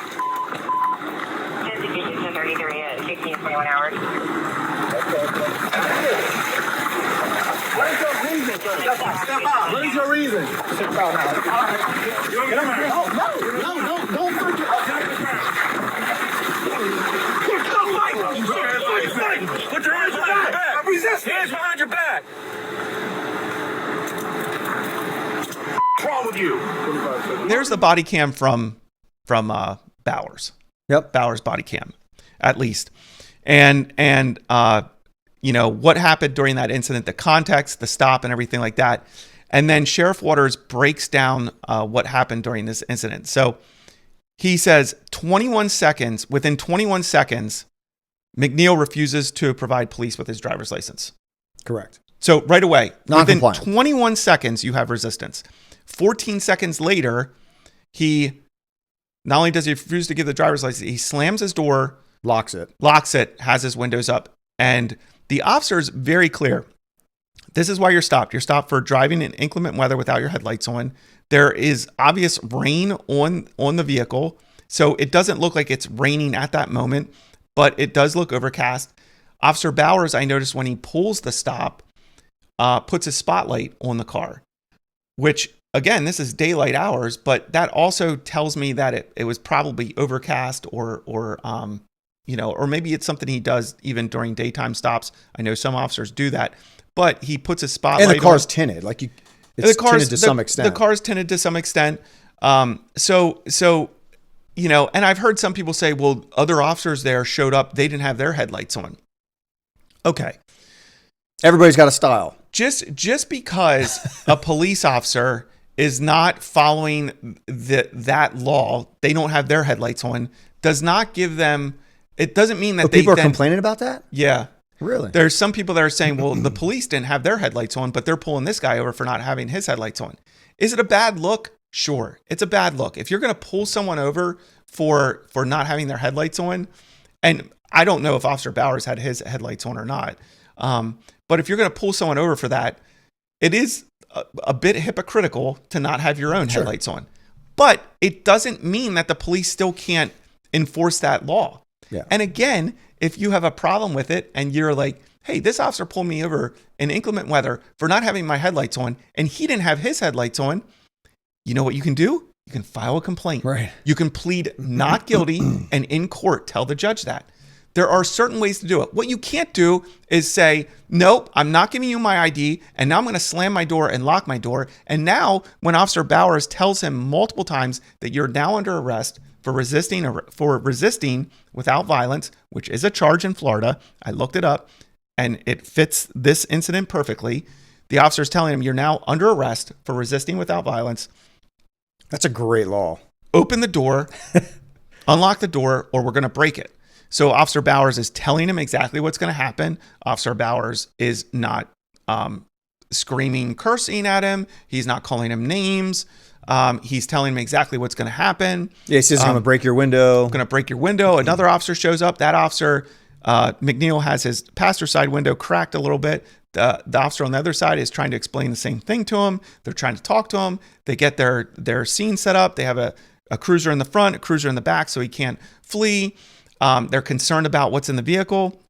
Speaker 4: 33 at 16:21 hours.
Speaker 3: What is your reason, sir? Step out. What is your reason? Step out now. No, don't freak out.
Speaker 5: Put your hands behind your back. Hands behind your back. What's wrong with you?
Speaker 1: There's the body cam from Bowers.
Speaker 2: Yep.
Speaker 1: Bowers body cam, at least. And you know, what happened during that incident, the context, the stop and everything like that. And then Sheriff Waters breaks down what happened during this incident. So he says within 21 seconds, McNeil refuses to provide police with his driver's license.
Speaker 2: Correct.
Speaker 1: So right away, within
Speaker 2: Non-compliant.
Speaker 1: 21 seconds, you have resistance. 14 seconds later, he not only does he refuse to give the driver's license, he slams his door,
Speaker 2: Locks it.
Speaker 1: has his windows up. And the officer is very clear. This is why you're stopped. You're stopped for driving in inclement weather without your headlights on. There is obvious rain on the vehicle. So it doesn't look like it's raining at that moment, but it does look overcast. Officer Bowers, I noticed when he pulls the stop, puts a spotlight on the car, which again, this is daylight hours, but that also tells me that it was probably overcast or maybe it's something he does even during daytime stops. I know some officers do that, but he puts a spotlight
Speaker 2: And the car's tinted. Like it's tinted to some extent.
Speaker 1: The car's tinted to some extent. So, you know, and I've heard some people say, well, other officers there showed up. They didn't have their headlights on. Okay.
Speaker 2: Everybody's got a style.
Speaker 1: Just because a police officer is not following that law, they don't have their headlights on, does not give them, it doesn't mean that
Speaker 2: people are complaining about that?
Speaker 1: Yeah.
Speaker 2: Really?
Speaker 1: There's some people that are saying, well, the police didn't have their headlights on, but they're pulling this guy over for not having his headlights on. Is it a bad look? Sure. It's a bad look. If you're going to pull someone over for not having their headlights on, and I don't know if Officer Bowers had his headlights on or not, but if you're going to pull someone over for that, it is a bit hypocritical to not have your own headlights on. But it doesn't mean that the police still can't enforce that law.
Speaker 2: Yeah.
Speaker 1: And again, if you have a problem with it and you're like, hey, this officer pulled me over in inclement weather for not having my headlights on, and he didn't have his headlights on, you know what you can do? You can file a complaint.
Speaker 2: Right.
Speaker 1: You can plead not guilty and in court tell the judge that. There are certain ways to do it. What you can't do is say, nope, I'm not giving you my ID, and now I'm going to slam my door and lock my door. And now when Officer Bowers tells him multiple times that you're now under arrest for resisting without violence, which is a charge in Florida. I looked it up, and it fits this incident perfectly. The officer's telling him you're now under arrest for resisting without violence.
Speaker 2: That's a great law.
Speaker 1: Open the door, unlock the door, or we're going to break it. So Officer Bowers is telling him exactly what's going to happen. Officer Bowers is not screaming, cursing at him. He's not calling him names. He's telling him exactly what's going to happen.
Speaker 2: Yeah, he says he's going to break your window.
Speaker 1: Going to break your window. Another officer shows up. That officer, McNeil, has his passenger side window cracked a little bit. The officer on the other side is trying to explain the same thing to him. They're trying to talk to him. They get their scene set up. They have a cruiser in the front, a cruiser in the back, so he can't flee. They're concerned about what's in the vehicle.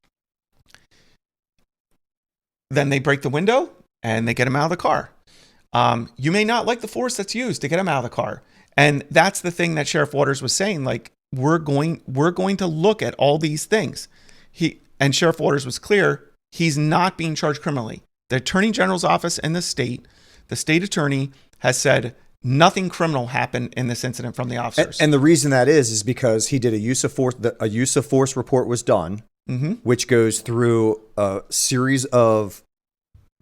Speaker 1: Then they break the window and they get him out of the car. You may not like the force that's used to get him out of the car. And that's the thing that Sheriff Waters was saying, like, we're going to look at all these things. And Sheriff Waters was clear, he's not being charged criminally. The Attorney General's office in the state attorney has said nothing criminal happened in this incident from the officers.
Speaker 2: And the reason that is because he did a use of force report was done, which goes through a series of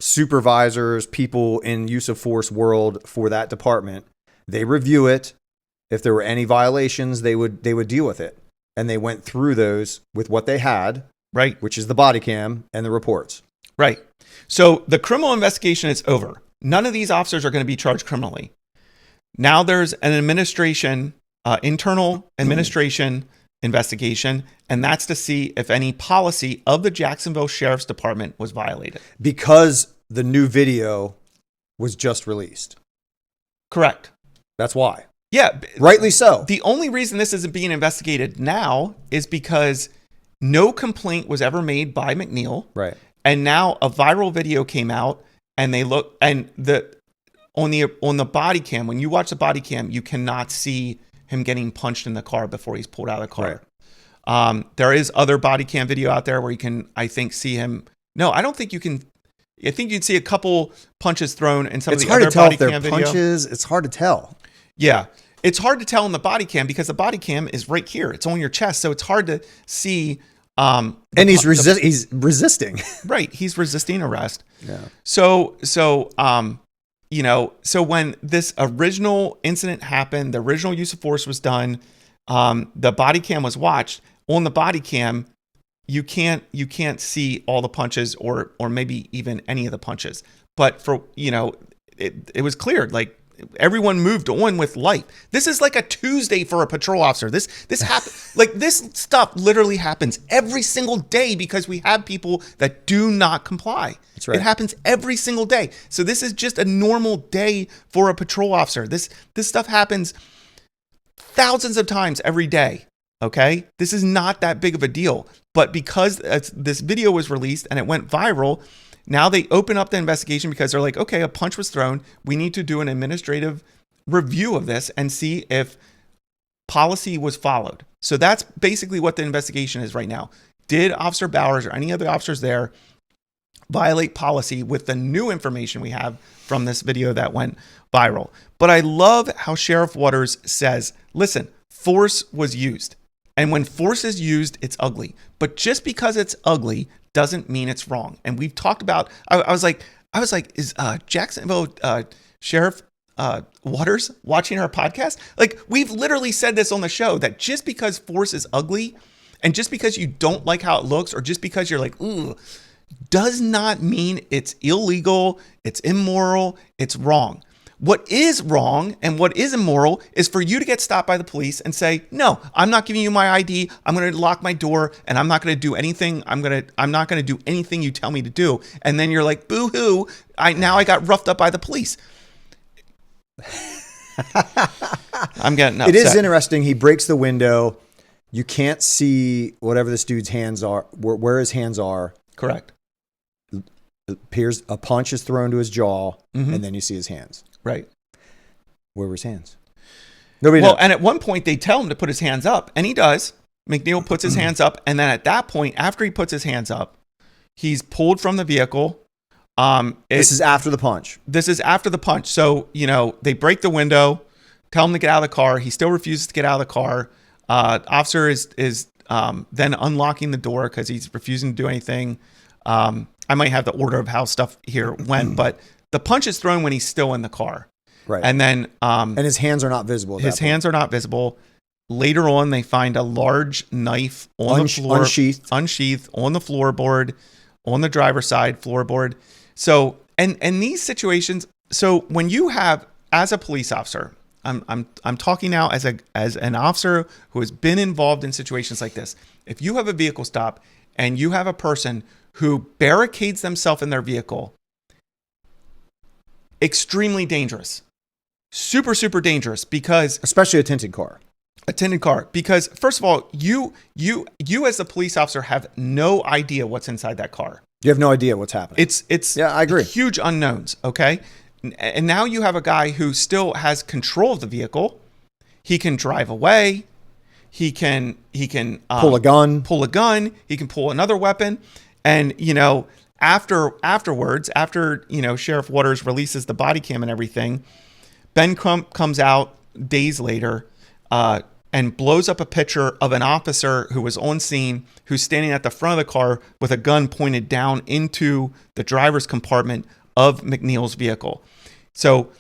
Speaker 2: supervisors, people in use of force world for that department. They review it. If there were any violations, they would deal with it. And they went through those with what they had,
Speaker 1: right,
Speaker 2: which is the body cam and the reports.
Speaker 1: Right. So the criminal investigation is over. None of these officers are going to be charged criminally. Now there's an internal administration investigation, and that's to see if any policy of the Jacksonville Sheriff's Department was violated.
Speaker 2: Because the new video was just released.
Speaker 1: Correct.
Speaker 2: That's why.
Speaker 1: Yeah.
Speaker 2: Rightly so.
Speaker 1: The only reason this isn't being investigated now is because no complaint was ever made by McNeil.
Speaker 2: Right.
Speaker 1: And now a viral video came out, and they look, and on the body cam, when you watch the body cam, you cannot see him getting punched in the car before he's pulled out of the car. Right. There is other body cam video out there where you can, I think, see him. No, I don't think you can. I think you'd see a couple punches thrown in some of the other body cam video.
Speaker 2: Punches. It's hard to tell.
Speaker 1: Yeah. It's hard to tell in the body cam because the body cam is right here. It's on your chest. So it's hard to see.
Speaker 2: And he's resisting.
Speaker 1: Right. He's resisting arrest.
Speaker 2: Yeah.
Speaker 1: So when this original incident happened, the original use of force was done, the body cam was watched. On the body cam, you can't see all the punches or maybe even any of the punches. But for, it was clear, like, everyone moved on with light. This is like a Tuesday for a patrol officer. This happen, like, this stuff literally happens every single day because we have people that do not comply.
Speaker 2: That's right.
Speaker 1: It happens every single day. So this is just a normal day for a patrol officer. This stuff happens thousands of times every day. Okay? This is not that big of a deal. But because this video was released and it went viral, now they open up the investigation because they're like, okay, a punch was thrown. We need to do an administrative review of this and see if policy was followed. So that's basically what the investigation is right now. Did Officer Bowers or any other officers there violate policy with the new information we have from this video that went viral. But I love how Sheriff Waters says, listen, force was used. And when force is used, it's ugly. But just because it's ugly doesn't mean it's wrong. And we've talked about, I was like, is Jacksonville Sheriff Waters watching our podcast? Like, we've literally said this on the show, that just because force is ugly and just because you don't like how it looks, or just because you're like, ooh, does not mean it's illegal, it's immoral, it's wrong. What is wrong and what is immoral is for you to get stopped by the police and say, no, I'm not giving you my ID. I'm going to lock my door and I'm not going to do anything. I'm not going to do anything you tell me to do. And then you're like, boo hoo. Now I got roughed up by the police. I'm getting upset.
Speaker 2: It is interesting. He breaks the window. You can't see whatever this dude's hands are, where his hands are.
Speaker 1: Correct.
Speaker 2: Appears a punch is thrown to his jaw, and then you see his hands.
Speaker 1: Right.
Speaker 2: Where were his hands? Nobody
Speaker 1: Well,
Speaker 2: knows.
Speaker 1: and at one point they tell him to put his hands up, and he does. McNeil puts his hands up, and then at that point, after he puts his hands up, he's pulled from the vehicle.
Speaker 2: This is after the punch.
Speaker 1: This is after the punch. So, they break the window, tell him to get out of the car. He still refuses to get out of the car. Officer is then unlocking the door because he's refusing to do anything. I might have the order of how stuff here went, but the punch is thrown when he's still in the car.
Speaker 2: Right.
Speaker 1: And then
Speaker 2: and his hands are not visible.
Speaker 1: His hands are not visible. Later on, they find a large knife on the floor, unsheathed on the floorboard, on the driver's side floorboard. So, and these situations. So when you have, as a police officer, I'm talking now as an officer who has been involved in situations like this. If you have a vehicle stop and you have a person who barricades themselves in their vehicle, extremely dangerous, super, super dangerous, because
Speaker 2: especially a tinted car.
Speaker 1: Because first of all, you as the police officer have no idea what's inside that car.
Speaker 2: You have no idea what's happening.
Speaker 1: It's
Speaker 2: yeah, I agree.
Speaker 1: Huge unknowns. Okay. And now you have a guy who still has control of the vehicle. He can drive away. He can
Speaker 2: pull a gun.
Speaker 1: He can pull another weapon. And, afterwards, Sheriff Waters releases the body cam and everything, Ben Crump comes out days later and blows up a picture of an officer who was on scene, who's standing at the front of the car with a gun pointed down into the driver's compartment of McNeil's vehicle. So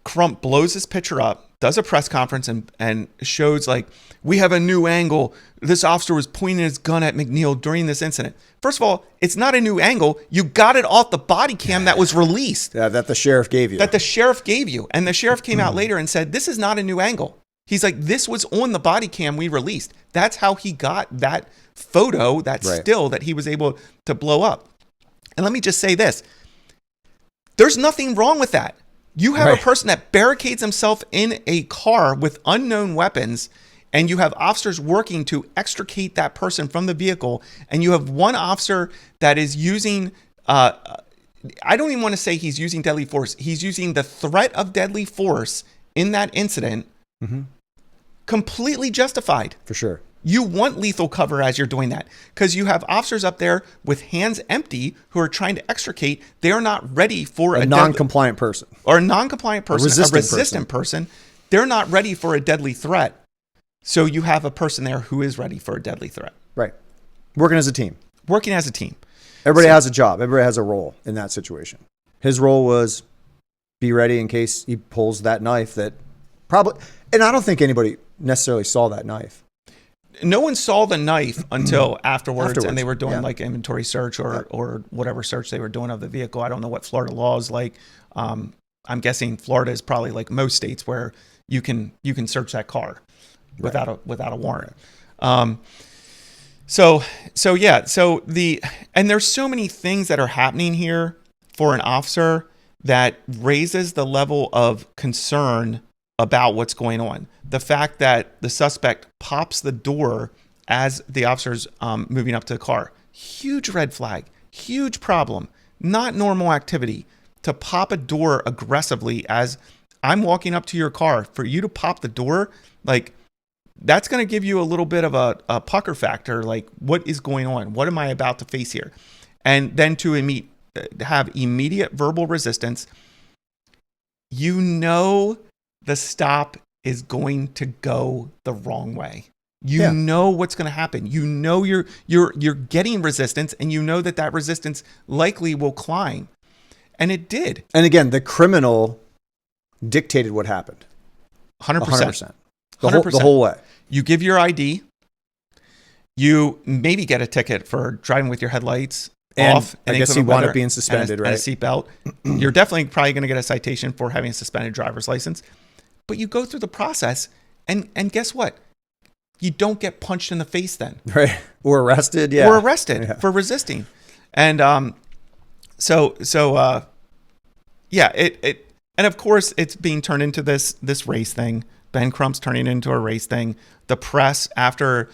Speaker 1: Crump blows this picture up, does a press conference and shows, like, we have a new angle. This officer was pointing his gun at McNeil during this incident. First of all, it's not a new angle. You got it off the body cam that was released.
Speaker 2: Yeah, that the sheriff gave you.
Speaker 1: And the sheriff came out later and said, this is not a new angle. He's like, this was on the body cam we released. That's how he got that photo, that still that he was able to blow up. And let me just say this. There's nothing wrong with that. You have a person that barricades himself in a car with unknown weapons, and you have officers working to extricate that person from the vehicle, and you have one officer that is using, I don't even want to say he's using deadly force. He's using the threat of deadly force in that incident, completely justified.
Speaker 2: For sure.
Speaker 1: You want lethal cover as you're doing that, because you have officers up there with hands empty who are trying to extricate. They're not ready for
Speaker 2: a non-compliant person.
Speaker 1: Or a non-compliant person, a resistant person. They're not ready for a deadly threat. So you have a person there who is ready for a deadly threat.
Speaker 2: Right. Working as a team.
Speaker 1: Everybody
Speaker 2: has a job. Everybody has a role in that situation. His role was be ready in case he pulls that knife that probably, and I don't think anybody necessarily saw that knife.
Speaker 1: No one saw the knife until afterwards, and they were doing like inventory search or whatever search they were doing of the vehicle. I don't know what Florida law is like. I'm guessing Florida is probably like most states where you can search that car without a warrant. And there's so many things that are happening here for an officer that raises the level of concern about what's going on. The fact that the suspect pops the door as the officer's moving up to the car. Huge red flag, huge problem, not normal activity. To pop a door aggressively as I'm walking up to your car, for you to pop the door, like, that's going to give you a little bit of a pucker factor. Like, what is going on? What am I about to face here? And then to have immediate verbal resistance, you know the stop is going to go the wrong way. You know what's going to happen. You know you're getting resistance, and you know that resistance likely will climb. And it did.
Speaker 2: And again, the criminal dictated what happened.
Speaker 1: 100%.
Speaker 2: The whole way.
Speaker 1: You give your ID. You maybe get a ticket for driving with your headlights off.
Speaker 2: I guess he wound up being suspended, right?
Speaker 1: And a seatbelt. You're definitely probably going to get a citation for having a suspended driver's license. But you go through the process, and guess what? You don't get punched in the face then.
Speaker 2: Right. Or arrested. Yeah.
Speaker 1: Or arrested for resisting. And so and of course it's being turned into this race thing. Ben Crump's turning it into a race thing. The press after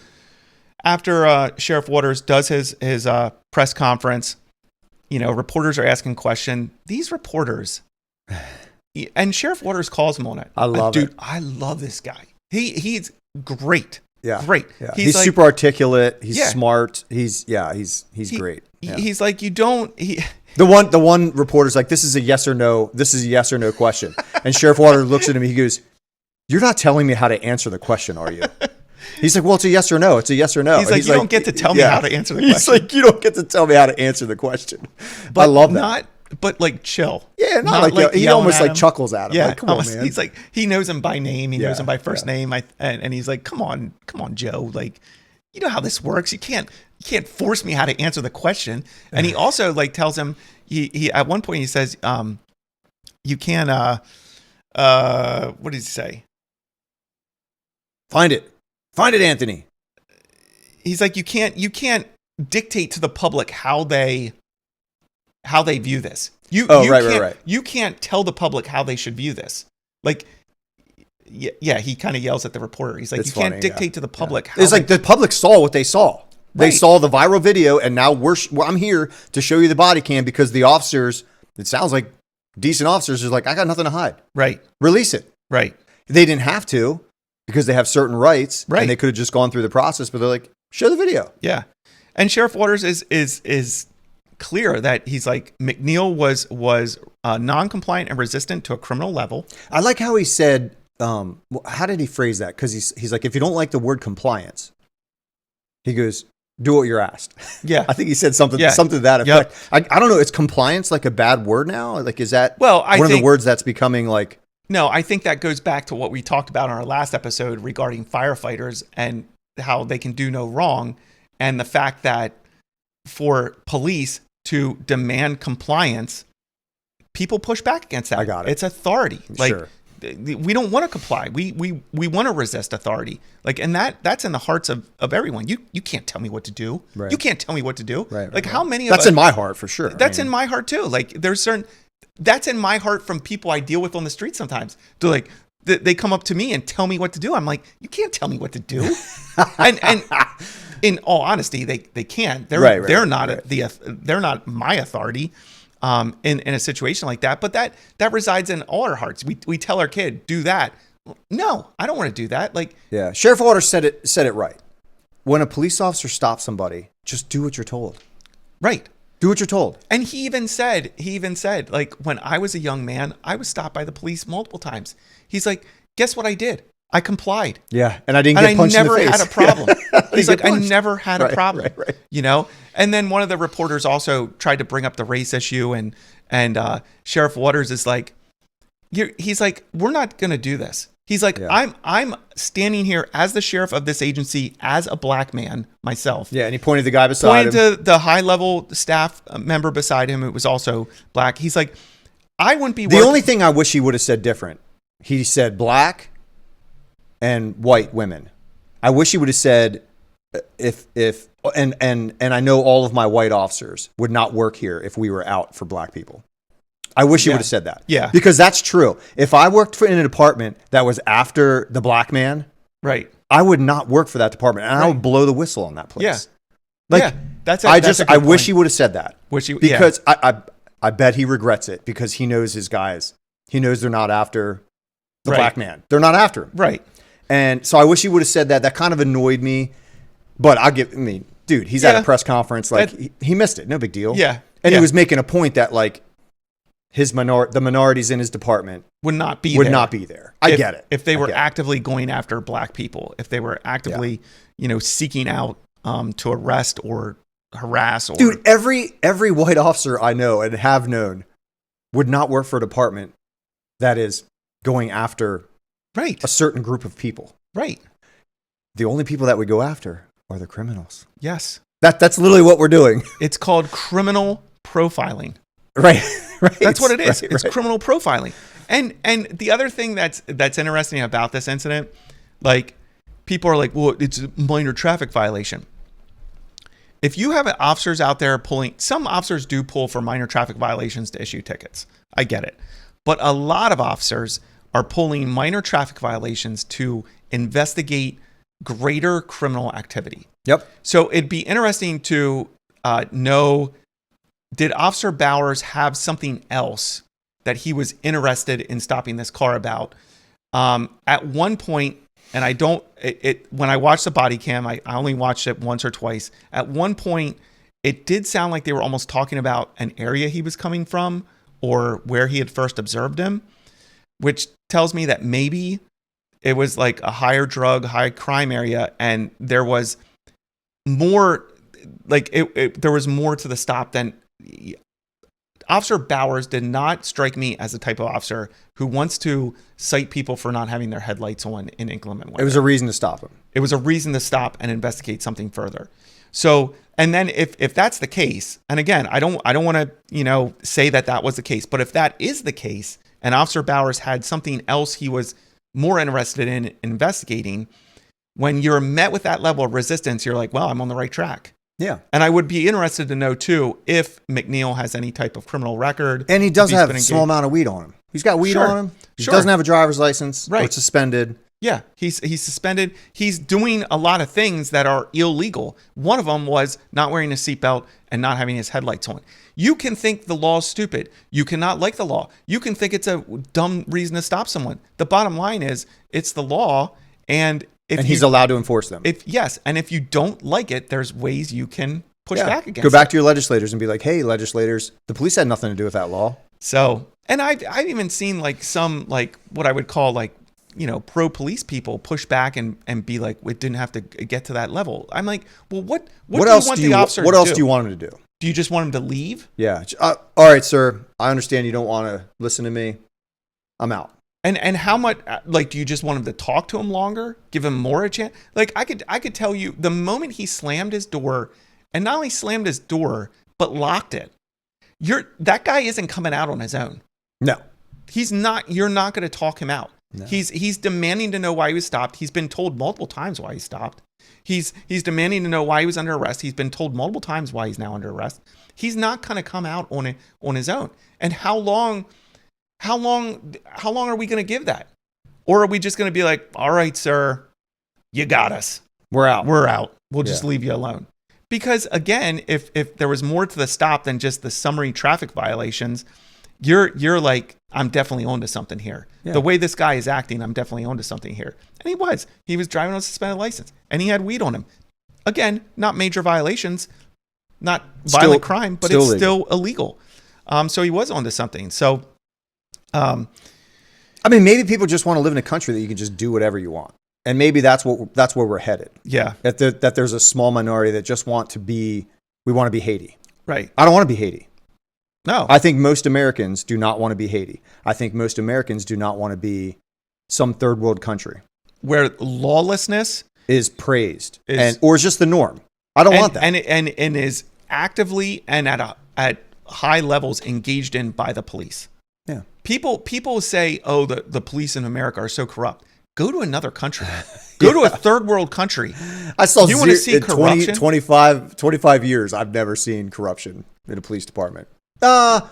Speaker 1: Sheriff Waters does his press conference, reporters are asking questions. These reporters, and Sheriff Waters calls him on it.
Speaker 2: I love it.
Speaker 1: I love this guy. He's great.
Speaker 2: Yeah.
Speaker 1: Great.
Speaker 2: Yeah. He's like, super articulate. He's smart. He's great. Yeah.
Speaker 1: He's like, the
Speaker 2: one reporter's like, this is a yes or no question. And Sheriff Waters looks at him, he goes, "You're not telling me how to answer the question, are you?" He's like, "Well, it's a yes or no. It's a yes or no."
Speaker 1: He's like, "You don't get to tell me how to answer the question."
Speaker 2: He's like, "You don't get to tell me how to answer the question." But I love that.
Speaker 1: But like chill.
Speaker 2: Yeah, not like he almost like chuckles at him.
Speaker 1: Yeah,
Speaker 2: like, come on, man.
Speaker 1: He's like, he knows him by name. He knows him by first name. And he's like, come on, Joe. Like, you know how this works. You can't force me how to answer the question. And he also like tells him, he at one point he says, you can't, what did he say?
Speaker 2: Find it, Anthony.
Speaker 1: He's like, you can't dictate to the public how they view this. Right. You can't tell the public how they should view this. Like, yeah, he kind of yells at the reporter. He's like,
Speaker 2: it's
Speaker 1: can't dictate to the public.
Speaker 2: It's like the public saw what they saw. They saw the viral video, and now I'm here to show you the body cam because the officers, it sounds like decent officers, are like, I got nothing to hide.
Speaker 1: Right.
Speaker 2: Release it.
Speaker 1: Right.
Speaker 2: They didn't have to because they have certain rights.
Speaker 1: Right.
Speaker 2: And they could have just gone through the process, but they're like, show the video.
Speaker 1: Yeah. And Sheriff Waters is clear that he's like, McNeil was non-compliant and resistant to a criminal level.
Speaker 2: I like how he said, how did he phrase that? Because he's like, if you don't like the word compliance, he goes, do what you're asked.
Speaker 1: Yeah.
Speaker 2: I think he said something to that effect.
Speaker 1: Yep.
Speaker 2: I don't know. Is compliance like a bad word now? Like, is that
Speaker 1: one
Speaker 2: of the words that's becoming like?
Speaker 1: No, I think that goes back to what we talked about in our last episode regarding firefighters and how they can do no wrong. And the fact that for police to demand compliance, people push back against that.
Speaker 2: I got it.
Speaker 1: It's authority. Like,
Speaker 2: sure.
Speaker 1: We don't want to comply. We want to resist authority. Like, and that's in the hearts of everyone. You can't tell me what to do.
Speaker 2: Right.
Speaker 1: You can't tell me what to do.
Speaker 2: Right.
Speaker 1: How many of
Speaker 2: that's
Speaker 1: us,
Speaker 2: in my heart for sure.
Speaker 1: That's in my heart too. Like, there's certain, that's in my heart from people I deal with on the street sometimes. They're like, they come up to me and tell me what to do. I'm like, you can't tell me what to do. and in all honesty, they can't. They're not my authority. In a situation like that, but that resides in all our hearts. We tell our kid, do that. No, I don't want to do that. Like,
Speaker 2: yeah, Sheriff Waters said it right. When a police officer stops somebody, just do what you're told.
Speaker 1: Right.
Speaker 2: Do what you're told.
Speaker 1: And he even said, like, when I was a young man, I was stopped by the police multiple times. He's like, guess what I did? I complied.
Speaker 2: Yeah, and I didn't get punched in the face.
Speaker 1: I never had a problem. He's like, I never had a
Speaker 2: right,
Speaker 1: problem.
Speaker 2: Right.
Speaker 1: You know? And then one of the reporters also tried to bring up the race issue, and Sheriff Waters is like, he's like, we're not going to do this. He's like, I'm standing here as the sheriff of this agency as a black man myself.
Speaker 2: Yeah, and he pointed to the guy beside him.
Speaker 1: Pointed to the high-level staff member beside him who was also black. He's like, I wouldn't be
Speaker 2: The only thing I wish he would have said different, he said black and white women. I wish he would have said, and I know all of my white officers would not work here if we were out for black people. I wish he would have said that.
Speaker 1: Yeah.
Speaker 2: Because that's true. If I worked in a department that was after the black man,
Speaker 1: right,
Speaker 2: I would not work for that department, and I would blow the whistle on that place.
Speaker 1: Yeah.
Speaker 2: Like, I wish he would have said that. Because I bet he regrets it because he knows his guys. He knows they're not after the black man. They're not after him.
Speaker 1: Right.
Speaker 2: And so I wish he would have said that. That kind of annoyed me. But dude, he's at a press conference. Like, he missed it. No big deal.
Speaker 1: Yeah.
Speaker 2: And he was making a point that, like, the minorities in his department
Speaker 1: would not be there.
Speaker 2: I get it.
Speaker 1: If they were actively going after black people, if they were actively, seeking out to arrest or harass. Or,
Speaker 2: dude, every white officer I know and have known would not work for a department that is going after a certain group of people.
Speaker 1: Right.
Speaker 2: The only people that we go after are the criminals.
Speaker 1: Yes.
Speaker 2: That's literally what we're doing.
Speaker 1: It's called criminal profiling.
Speaker 2: Right.
Speaker 1: That's what it is. It's criminal profiling. And the other thing that's interesting about this incident, like, people are like, well, it's a minor traffic violation. If you have officers out there some officers do pull for minor traffic violations to issue tickets. I get it. But a lot of officers are pulling minor traffic violations to investigate greater criminal activity.
Speaker 2: Yep.
Speaker 1: So it'd be interesting to know, did Officer Bowers have something else that he was interested in stopping this car about? At one point, and when I watched the body cam, I only watched it once or twice. At one point, it did sound like they were almost talking about an area he was coming from or where he had first observed him, which tells me that maybe it was like a high crime area, and there was more, like there was more to the stop than. Officer Bowers did not strike me as the type of officer who wants to cite people for not having their headlights on in inclement weather.
Speaker 2: It was a reason to stop him.
Speaker 1: It was a reason to stop and investigate something further. So, and then if that's the case, and again, I don't want to, say that was the case, but if that is the case, and Officer Bowers had something else he was more interested in investigating, when you're met with that level of resistance, you're like, well, I'm on the right track.
Speaker 2: Yeah.
Speaker 1: And I would be interested to know, too, if McNeil has any type of criminal record.
Speaker 2: And he does have a small amount of weed on him. He's got weed on him. He doesn't have a driver's license. Right. Or it's suspended.
Speaker 1: Yeah, he's suspended. He's doing a lot of things that are illegal. One of them was not wearing a seatbelt and not having his headlights on. You can think the law is stupid. You cannot like the law. You can think it's a dumb reason to stop someone. The bottom line is it's the law, and
Speaker 2: he's allowed to enforce them.
Speaker 1: And if you don't like it, there's ways you can push back against it.
Speaker 2: Go back to your legislators and be like, hey, legislators, the police had nothing to do with that law.
Speaker 1: So, and I've even seen like some, like what I would call like, pro-police people push back and be like, it didn't have to get to that level. I'm like, well, what else do you want the officer to do?
Speaker 2: What else do you want him to do?
Speaker 1: Do you just want him to leave?
Speaker 2: Yeah. All right, sir. I understand you don't want to listen to me. I'm out.
Speaker 1: And how much, like, do you just want him to talk to him longer? Give him more a chance? Like, I could tell you the moment he slammed his door, and not only slammed his door, but locked it, that guy isn't coming out on his own.
Speaker 2: No.
Speaker 1: You're not going to talk him out.
Speaker 2: No.
Speaker 1: He's demanding to know why he was stopped. He's been told multiple times why he stopped. He's demanding to know why he was under arrest. He's been told multiple times why he's now under arrest. He's not going to come out on his own. And how long are we going to give that? Or are we just going to be like, all right, sir, you got us.
Speaker 2: We're out.
Speaker 1: We'll just leave you alone. Because again, if there was more to the stop than just the summary traffic violations, you're like, I'm definitely onto something here. Yeah. The way this guy is acting, I'm definitely onto something here. And he was driving on a suspended license, and he had weed on him. Again, not major violations, not violent crime, but it's still illegal. So he was onto something. So,
Speaker 2: maybe people just want to live in a country that you can just do whatever you want. And maybe that's where we're headed.
Speaker 1: Yeah.
Speaker 2: That there's a small minority that just want to be Haiti.
Speaker 1: Right.
Speaker 2: I don't want to be Haiti.
Speaker 1: No.
Speaker 2: I think most Americans do not want to be Haiti. I think most Americans do not want to be some third world country
Speaker 1: where lawlessness
Speaker 2: is praised or is just the norm. I don't want that.
Speaker 1: And is actively and at high levels engaged in by the police.
Speaker 2: Yeah.
Speaker 1: People say, oh, the police in America are so corrupt. Go to another country. Go to a third world country.
Speaker 2: I saw
Speaker 1: you want to see corruption?
Speaker 2: 25 years, I've never seen corruption in a police department. No.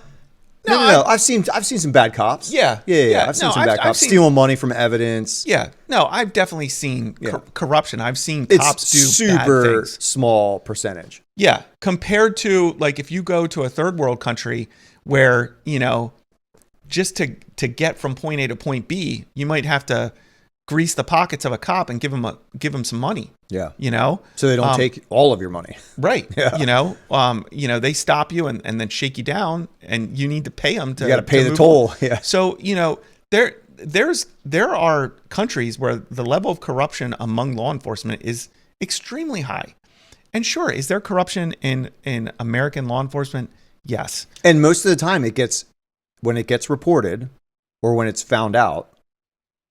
Speaker 2: I've seen some bad cops.
Speaker 1: Yeah.
Speaker 2: I've seen some bad cops stealing money from evidence.
Speaker 1: Yeah. No, I've definitely seen corruption. I've seen cops do bad
Speaker 2: super
Speaker 1: things.
Speaker 2: Small percentage.
Speaker 1: Yeah. Compared to like if you go to a third world country where, just to get from point A to point B, you might have to grease the pockets of a cop and give him some money.
Speaker 2: Yeah.
Speaker 1: You know,
Speaker 2: So they don't take all of your money.
Speaker 1: right.
Speaker 2: Yeah.
Speaker 1: They stop you and then shake you down, and you need to pay them to,
Speaker 2: You got to pay the
Speaker 1: move
Speaker 2: toll.
Speaker 1: on.
Speaker 2: Yeah.
Speaker 1: So, there are countries where the level of corruption among law enforcement is extremely high. And sure, is there corruption in American law enforcement? Yes.
Speaker 2: And most of the time when it gets reported or when it's found out,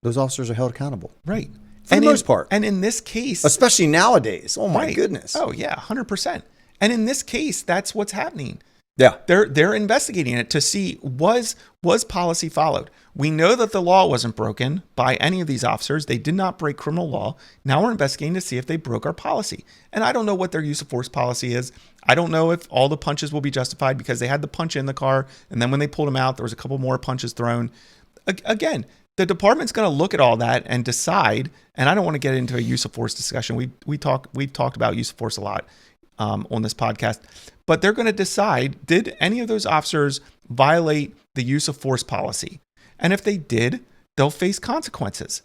Speaker 2: those officers are held accountable.
Speaker 1: Right.
Speaker 2: For the most part.
Speaker 1: And in this case,
Speaker 2: Especially nowadays. Oh my
Speaker 1: right.
Speaker 2: goodness.
Speaker 1: Oh yeah, 100%. And in this case, that's what's happening.
Speaker 2: Yeah.
Speaker 1: They're investigating it to see was policy followed. We know that the law wasn't broken by any of these officers. They did not break criminal law. Now we're investigating to see if they broke our policy. And I don't know what their use of force policy is. I don't know if all the punches will be justified, because they had the punch in the car, and then when they pulled him out, there was a couple more punches thrown. Again, the department's going to look at all that and decide. And I don't want to get into a use of force discussion. We've talked about use of force a lot on this podcast, but they're going to decide, did any of those officers violate the use of force policy? And if they did, they'll face consequences.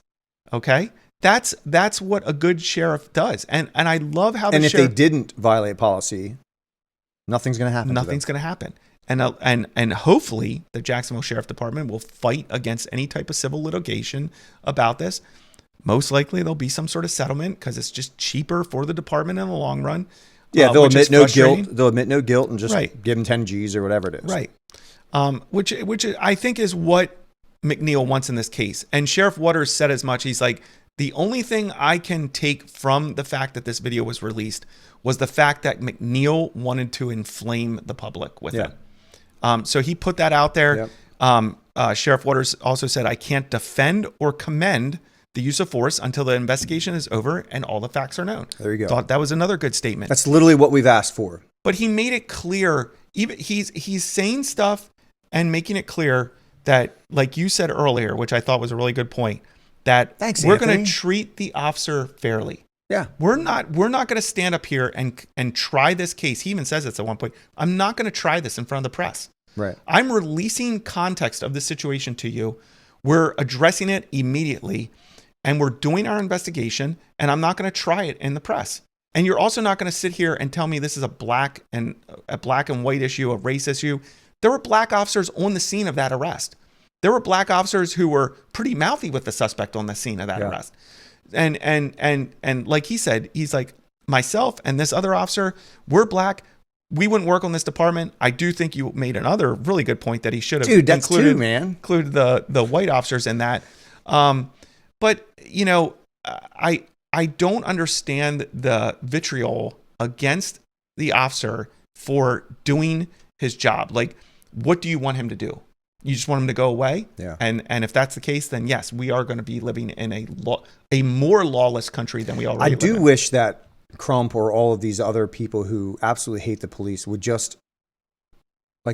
Speaker 1: Okay, that's what a good sheriff does. And I love how
Speaker 2: and if they didn't violate policy, nothing's going to happen.
Speaker 1: Nothing's going to happen. And hopefully the Jacksonville Sheriff Department will fight against any type of civil litigation about this. Most likely there'll be some sort of settlement, because it's just cheaper for the department in the long run.
Speaker 2: Yeah, they'll admit no guilt. They'll admit no guilt and just
Speaker 1: Right.
Speaker 2: give them 10 G's or whatever it is.
Speaker 1: Right. Which I think is what McNeil wants in this case. And Sheriff Waters said as much. He's like, the only thing I can take from the fact that this video was released was the fact that McNeil wanted to inflame the public with it. So he put that out there.
Speaker 2: Yep.
Speaker 1: Sheriff Waters also said, I can't defend or commend the use of force until the investigation is over and all the facts are known.
Speaker 2: There you go.
Speaker 1: Thought that was another good statement.
Speaker 2: That's literally what we've asked for.
Speaker 1: But he made it clear, even he's saying stuff and making it clear that, like you said earlier, which I thought was a really good point, that we're going to treat the officer fairly.
Speaker 2: Yeah.
Speaker 1: We're not going to stand up here and try this case. He even says this at one point. I'm not going to try this in front of the press.
Speaker 2: Right.
Speaker 1: I'm releasing context of the situation to you. We're addressing it immediately, and we're doing our investigation, and I'm not going to try it in the press. And you're also not going to sit here and tell me this is a black and white issue, a race issue. There were black officers on the scene of that arrest. There were black officers who were pretty mouthy with the suspect on the scene of that arrest. And like he said, he's like, myself and this other officer, we're black. We wouldn't work on this department. I do think you made another really good point that he should have included the white officers in that. But I don't understand the vitriol against the officer for doing his job. Like, what do you want him to do? You just want him to go away?
Speaker 2: Yeah.
Speaker 1: And if that's the case, then yes, we are going to be living in a more lawless country than we already
Speaker 2: I do
Speaker 1: live in.
Speaker 2: wish that Crump or all of these other people who absolutely hate the police would just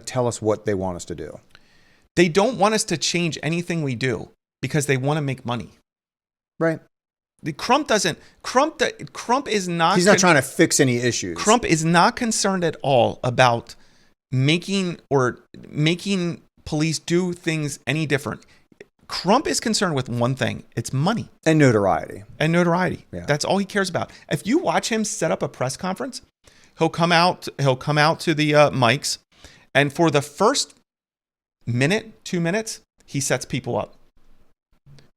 Speaker 2: tell us what they want us to do.
Speaker 1: They don't want us to change anything we do because they want to make money.
Speaker 2: Right.
Speaker 1: Crump is not.
Speaker 2: He's not trying to fix any issues.
Speaker 1: Crump is not concerned at all about making police do things any different. Crump is concerned with one thing. It's money.
Speaker 2: And notoriety.
Speaker 1: Yeah. That's all he cares about. If you watch him set up a press conference, he'll come out to the mics, and for the first 2 minutes, he sets people up.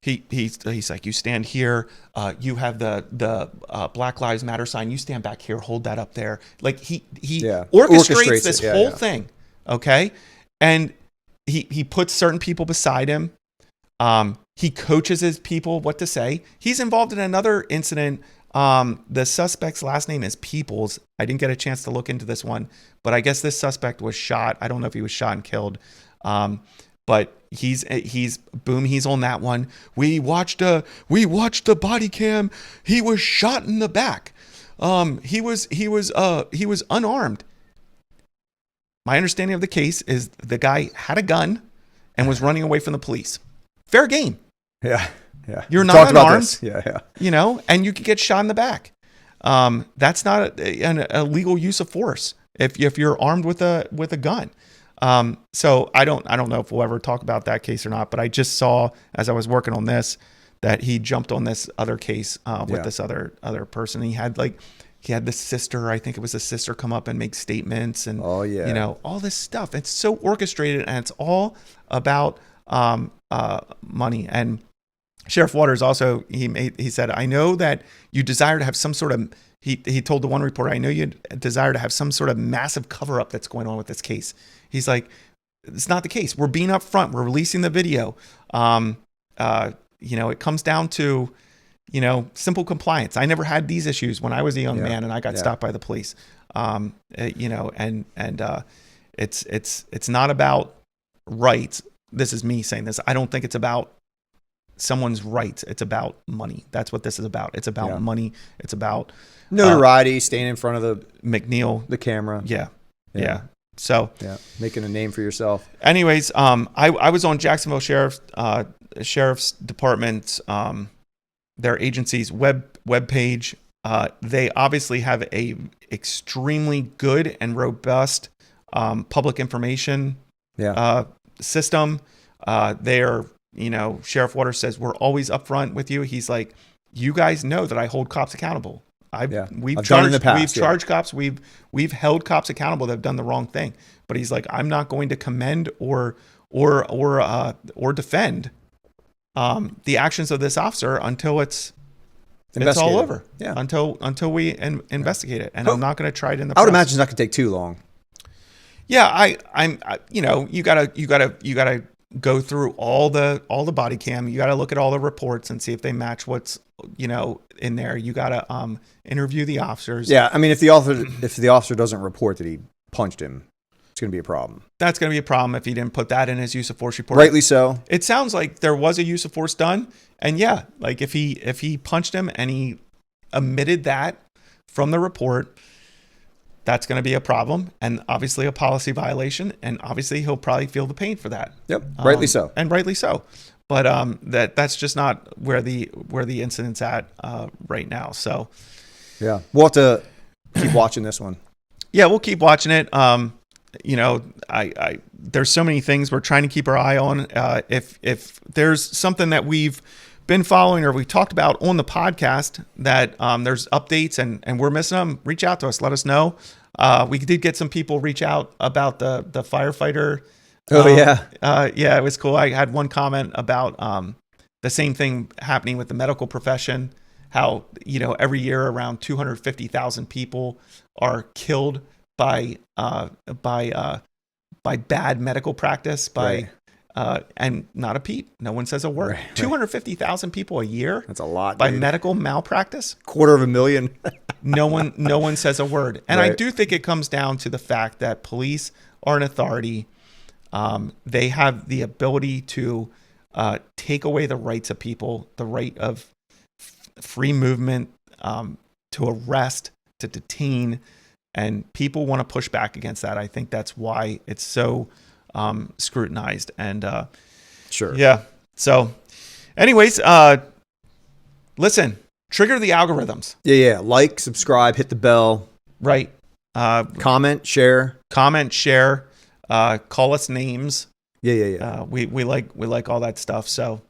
Speaker 1: He's like, you stand here, you have the Black Lives Matter sign, you stand back here, hold that up there. Like he orchestrates this whole thing. Okay. And he puts certain people beside him. He coaches his people what to say. He's involved in another incident. The suspect's last name is Peoples. I didn't get a chance to look into this one, but I guess this suspect was shot. I don't know if he was shot and killed. But he's on that one. We watched the body cam. He was shot in the back. He was unarmed. My understanding of the case is the guy had a gun and was running away from the police. Fair game.
Speaker 2: Yeah. Yeah.
Speaker 1: You're not unarmed.
Speaker 2: Yeah.
Speaker 1: And you could get shot in the back. That's not a legal use of force if you're armed with a gun. So I don't know if we'll ever talk about that case or not, but I just saw, as I was working on this, that he jumped on this other case with this other person. He had this sister, I think it was a sister, come up and make statements and all this stuff. It's so orchestrated, and it's all about money. And Sheriff Waters also, he said, I know that you desire to have some sort of, he told the one reporter, I know you desire to have some sort of massive cover up that's going on with this case. He's like, it's not the case. We're being upfront. We're releasing the video. It comes down to, simple compliance. I never had these issues when I was a young man and I got stopped by the police. It's not about rights. This is me saying this. I don't think it's about someone's rights. It's about money. That's what this is about. It's about money. It's about
Speaker 2: notoriety, staying in front of the
Speaker 1: McNeil,
Speaker 2: camera.
Speaker 1: Yeah. So
Speaker 2: making a name for yourself.
Speaker 1: Anyways, I was on Jacksonville Sheriff's Department, their agency's web page. They obviously have a extremely good and robust public information system. They're, Sheriff Waters says, we're always upfront with you. He's like, you guys know that I hold cops accountable. We've charged cops. We've held cops accountable that have done the wrong thing. But he's like, I'm not going to commend or defend the actions of this officer until it's all over.
Speaker 2: Yeah.
Speaker 1: Until we investigate it. And I'm not going to try it in the
Speaker 2: I would
Speaker 1: press.
Speaker 2: imagine it's not going to take too long.
Speaker 1: Yeah, you gotta go through all the body cam. You gotta look at all the reports and see if they match what's in there. You gotta interview the officers.
Speaker 2: Yeah, I mean, if the officer doesn't report that he punched him, it's going to be a problem.
Speaker 1: That's going to be a problem if he didn't put that in his use of force report.
Speaker 2: Rightly so.
Speaker 1: It sounds like there was a use of force done, and like if he punched him and he omitted that from the report, that's going to be a problem, and obviously a policy violation, and obviously he'll probably feel the pain for that.
Speaker 2: Yep, rightly so.
Speaker 1: And rightly so. But that's just not where the incident's at right now. So
Speaker 2: yeah, we'll have to keep watching this one.
Speaker 1: Yeah, we'll keep watching it. There's so many things we're trying to keep our eye on. If there's something that we've been following or we talked about on the podcast that there's updates and we're missing them, reach out to us. Let us know. We did get some people reach out about the firefighter. Yeah, it was cool. I had one comment about the same thing happening with the medical profession. How every year around 250,000 people are killed by bad medical practice and not a peep. No one says a word. 250,000 people a year.
Speaker 2: That's a lot.
Speaker 1: By medical malpractice.
Speaker 2: 250,000.
Speaker 1: No one says a word. And I do think it comes down to the fact that police are an authority. They have the ability to take away the rights of people, the right of free movement, to arrest, to detain, and people want to push back against that. I think that's why it's so scrutinized. And
Speaker 2: sure.
Speaker 1: Yeah. So anyways, listen, trigger the algorithms.
Speaker 2: Yeah. Like, subscribe, hit the bell.
Speaker 1: Right.
Speaker 2: Comment, share.
Speaker 1: Call us names.
Speaker 2: Yeah.
Speaker 1: We like all that stuff. So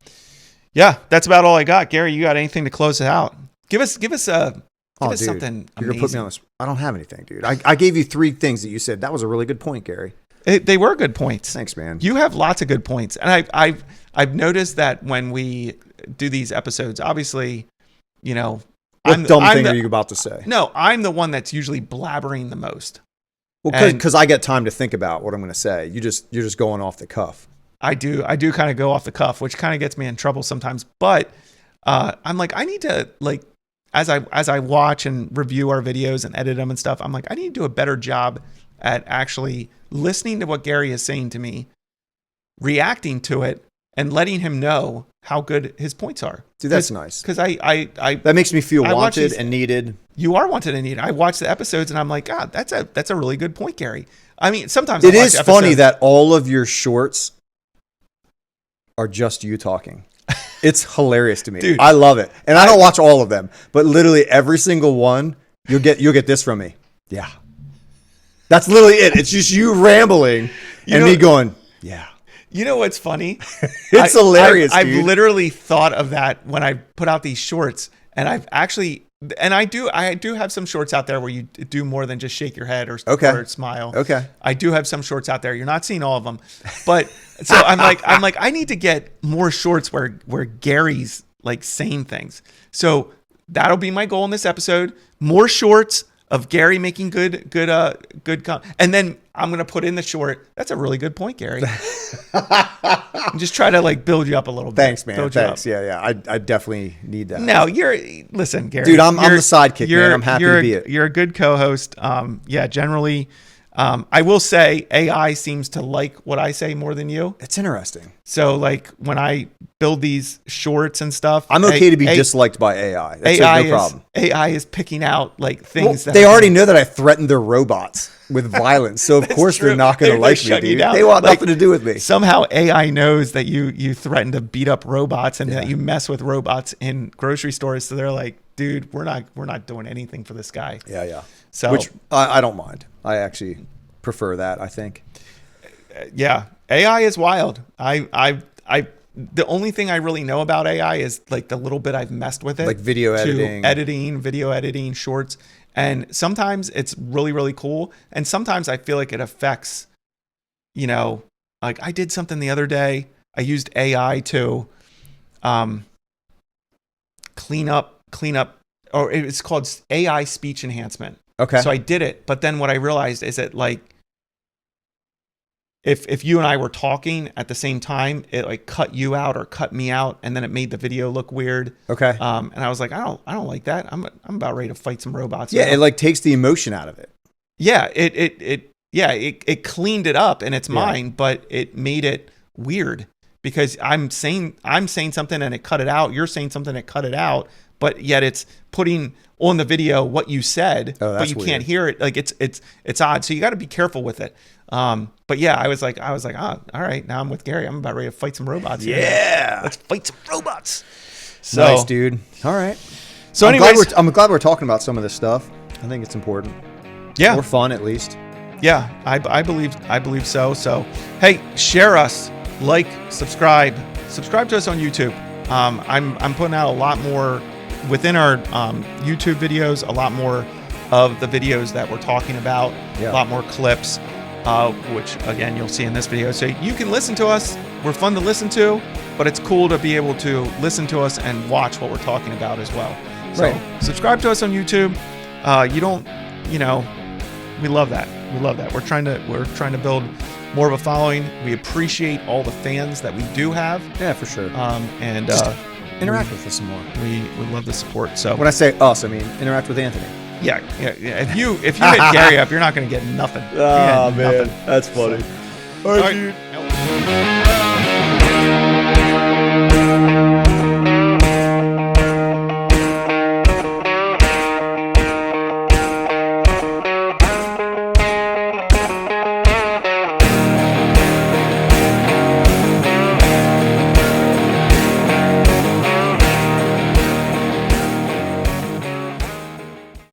Speaker 1: yeah, that's about all I got. Gary, you got anything to close it out? Give us something amazing.
Speaker 2: You're gonna put me on this. I don't have anything, dude. I gave you 3 things that you said. That was a really good point, Gary.
Speaker 1: They were good points.
Speaker 2: Thanks, man.
Speaker 1: You have lots of good points, and I've noticed that when we do these episodes, obviously,
Speaker 2: what dumb thing are you about to say?
Speaker 1: No, I'm the one that's usually blabbering the most.
Speaker 2: Well, because I get time to think about what I'm going to say. You're just going off the cuff.
Speaker 1: I do kind of go off the cuff, which kind of gets me in trouble sometimes. But I'm like, I need to as I watch and review our videos and edit them and stuff, I'm like, I need to do a better job at actually listening to what Gary is saying to me, reacting to it, and letting him know how good his points are.
Speaker 2: Dude, that's nice.
Speaker 1: Because I
Speaker 2: that makes me feel wanted and needed.
Speaker 1: You are wanted and needed. I watch the episodes and I'm like, God, that's a really good point, Gary. I mean, sometimes
Speaker 2: it is funny that all of your shorts are just you talking. It's hilarious to me.
Speaker 1: Dude,
Speaker 2: I love it. And I don't watch all of them, but literally every single one, you'll get this from me. Yeah. That's literally it. It's just you rambling and me going, yeah.
Speaker 1: You know what's funny?
Speaker 2: It's hilarious,
Speaker 1: I've
Speaker 2: dude.
Speaker 1: literally thought of that when I put out these shorts, and I've actually, and I do have some shorts out there where you do more than just shake your head or smile.
Speaker 2: Okay.
Speaker 1: I do have some shorts out there. You're not seeing all of them, but so I'm like, I need to get more shorts where Gary's like saying things. So that'll be my goal in this episode. More shorts of Gary making good and then I'm gonna put in the short. That's a really good point, Gary. And just try to like build you up a little bit.
Speaker 2: Thanks, man.
Speaker 1: Build you
Speaker 2: Thanks.
Speaker 1: up.
Speaker 2: Yeah. I definitely need that.
Speaker 1: No, listen, Gary.
Speaker 2: Dude, I'm the sidekick, man. I'm happy to be it.
Speaker 1: You're a good co-host. Yeah, generally, I will say AI seems to like what I say more than you.
Speaker 2: It's interesting.
Speaker 1: So like when I build these shorts and stuff,
Speaker 2: I'm okay to be disliked by AI. That's no problem.
Speaker 1: AI is picking out like things that
Speaker 2: they already know that I threatened their robots with violence. So of course
Speaker 1: true.
Speaker 2: they're not going to like me,
Speaker 1: shutting you
Speaker 2: dude.
Speaker 1: down.
Speaker 2: They want
Speaker 1: Like,
Speaker 2: nothing to do with me.
Speaker 1: Somehow AI knows that you threaten to beat up robots and that you mess with robots in grocery stores. So they're like, dude, we're not doing anything for this guy.
Speaker 2: Yeah.
Speaker 1: So
Speaker 2: which I don't mind. I actually prefer that, I think.
Speaker 1: Yeah, AI is wild. The only thing I really know about AI is like the little bit I've messed with it,
Speaker 2: Like video
Speaker 1: editing, shorts, and sometimes it's really, really cool, and sometimes I feel like it affects, like I did something the other day. I used AI to clean up, or it's called AI speech enhancement.
Speaker 2: Okay.
Speaker 1: So I did it, but then what I realized is that like if you and I were talking at the same time, it like cut you out or cut me out, and then it made the video look weird.
Speaker 2: Okay.
Speaker 1: And I was like, I don't like that. I'm about ready to fight some robots.
Speaker 2: Yeah, it like takes the emotion out of it.
Speaker 1: Yeah, it cleaned it up and it's mine, but it made it weird because I'm saying something and it cut it out. You're saying something and it cut it out, but yet it's putting on the video what you said, but you can't hear it. Like it's odd. So you got to be careful with it. But yeah, I was like, all right, now I'm with Gary. I'm about ready to fight some robots.
Speaker 2: Yeah.
Speaker 1: Let's fight some robots. So,
Speaker 2: nice, dude. All right.
Speaker 1: So anyways,
Speaker 2: I'm glad we're talking about some of this stuff. I think it's important.
Speaker 1: Yeah.
Speaker 2: Or fun, at least.
Speaker 1: Yeah, I believe so. So, hey, share us, like, subscribe to us on YouTube. I'm putting out a lot more within our YouTube videos, a lot more of the videos that we're talking about, a lot more clips, which again you'll see in this video. So you can listen to us. We're fun to listen to, but it's cool to be able to listen to us and watch what we're talking about as well. So subscribe to us on YouTube. We love that. We're trying to build more of a following. We appreciate all the fans that we do have.
Speaker 2: Yeah, for sure.
Speaker 1: And
Speaker 2: interact with us some more.
Speaker 1: We love the support. So
Speaker 2: when I say us, I mean interact with Anthony.
Speaker 1: Yeah. If you hit Gary up, you're not going to get nothing.
Speaker 2: Oh man, that's funny.
Speaker 1: All right, dude.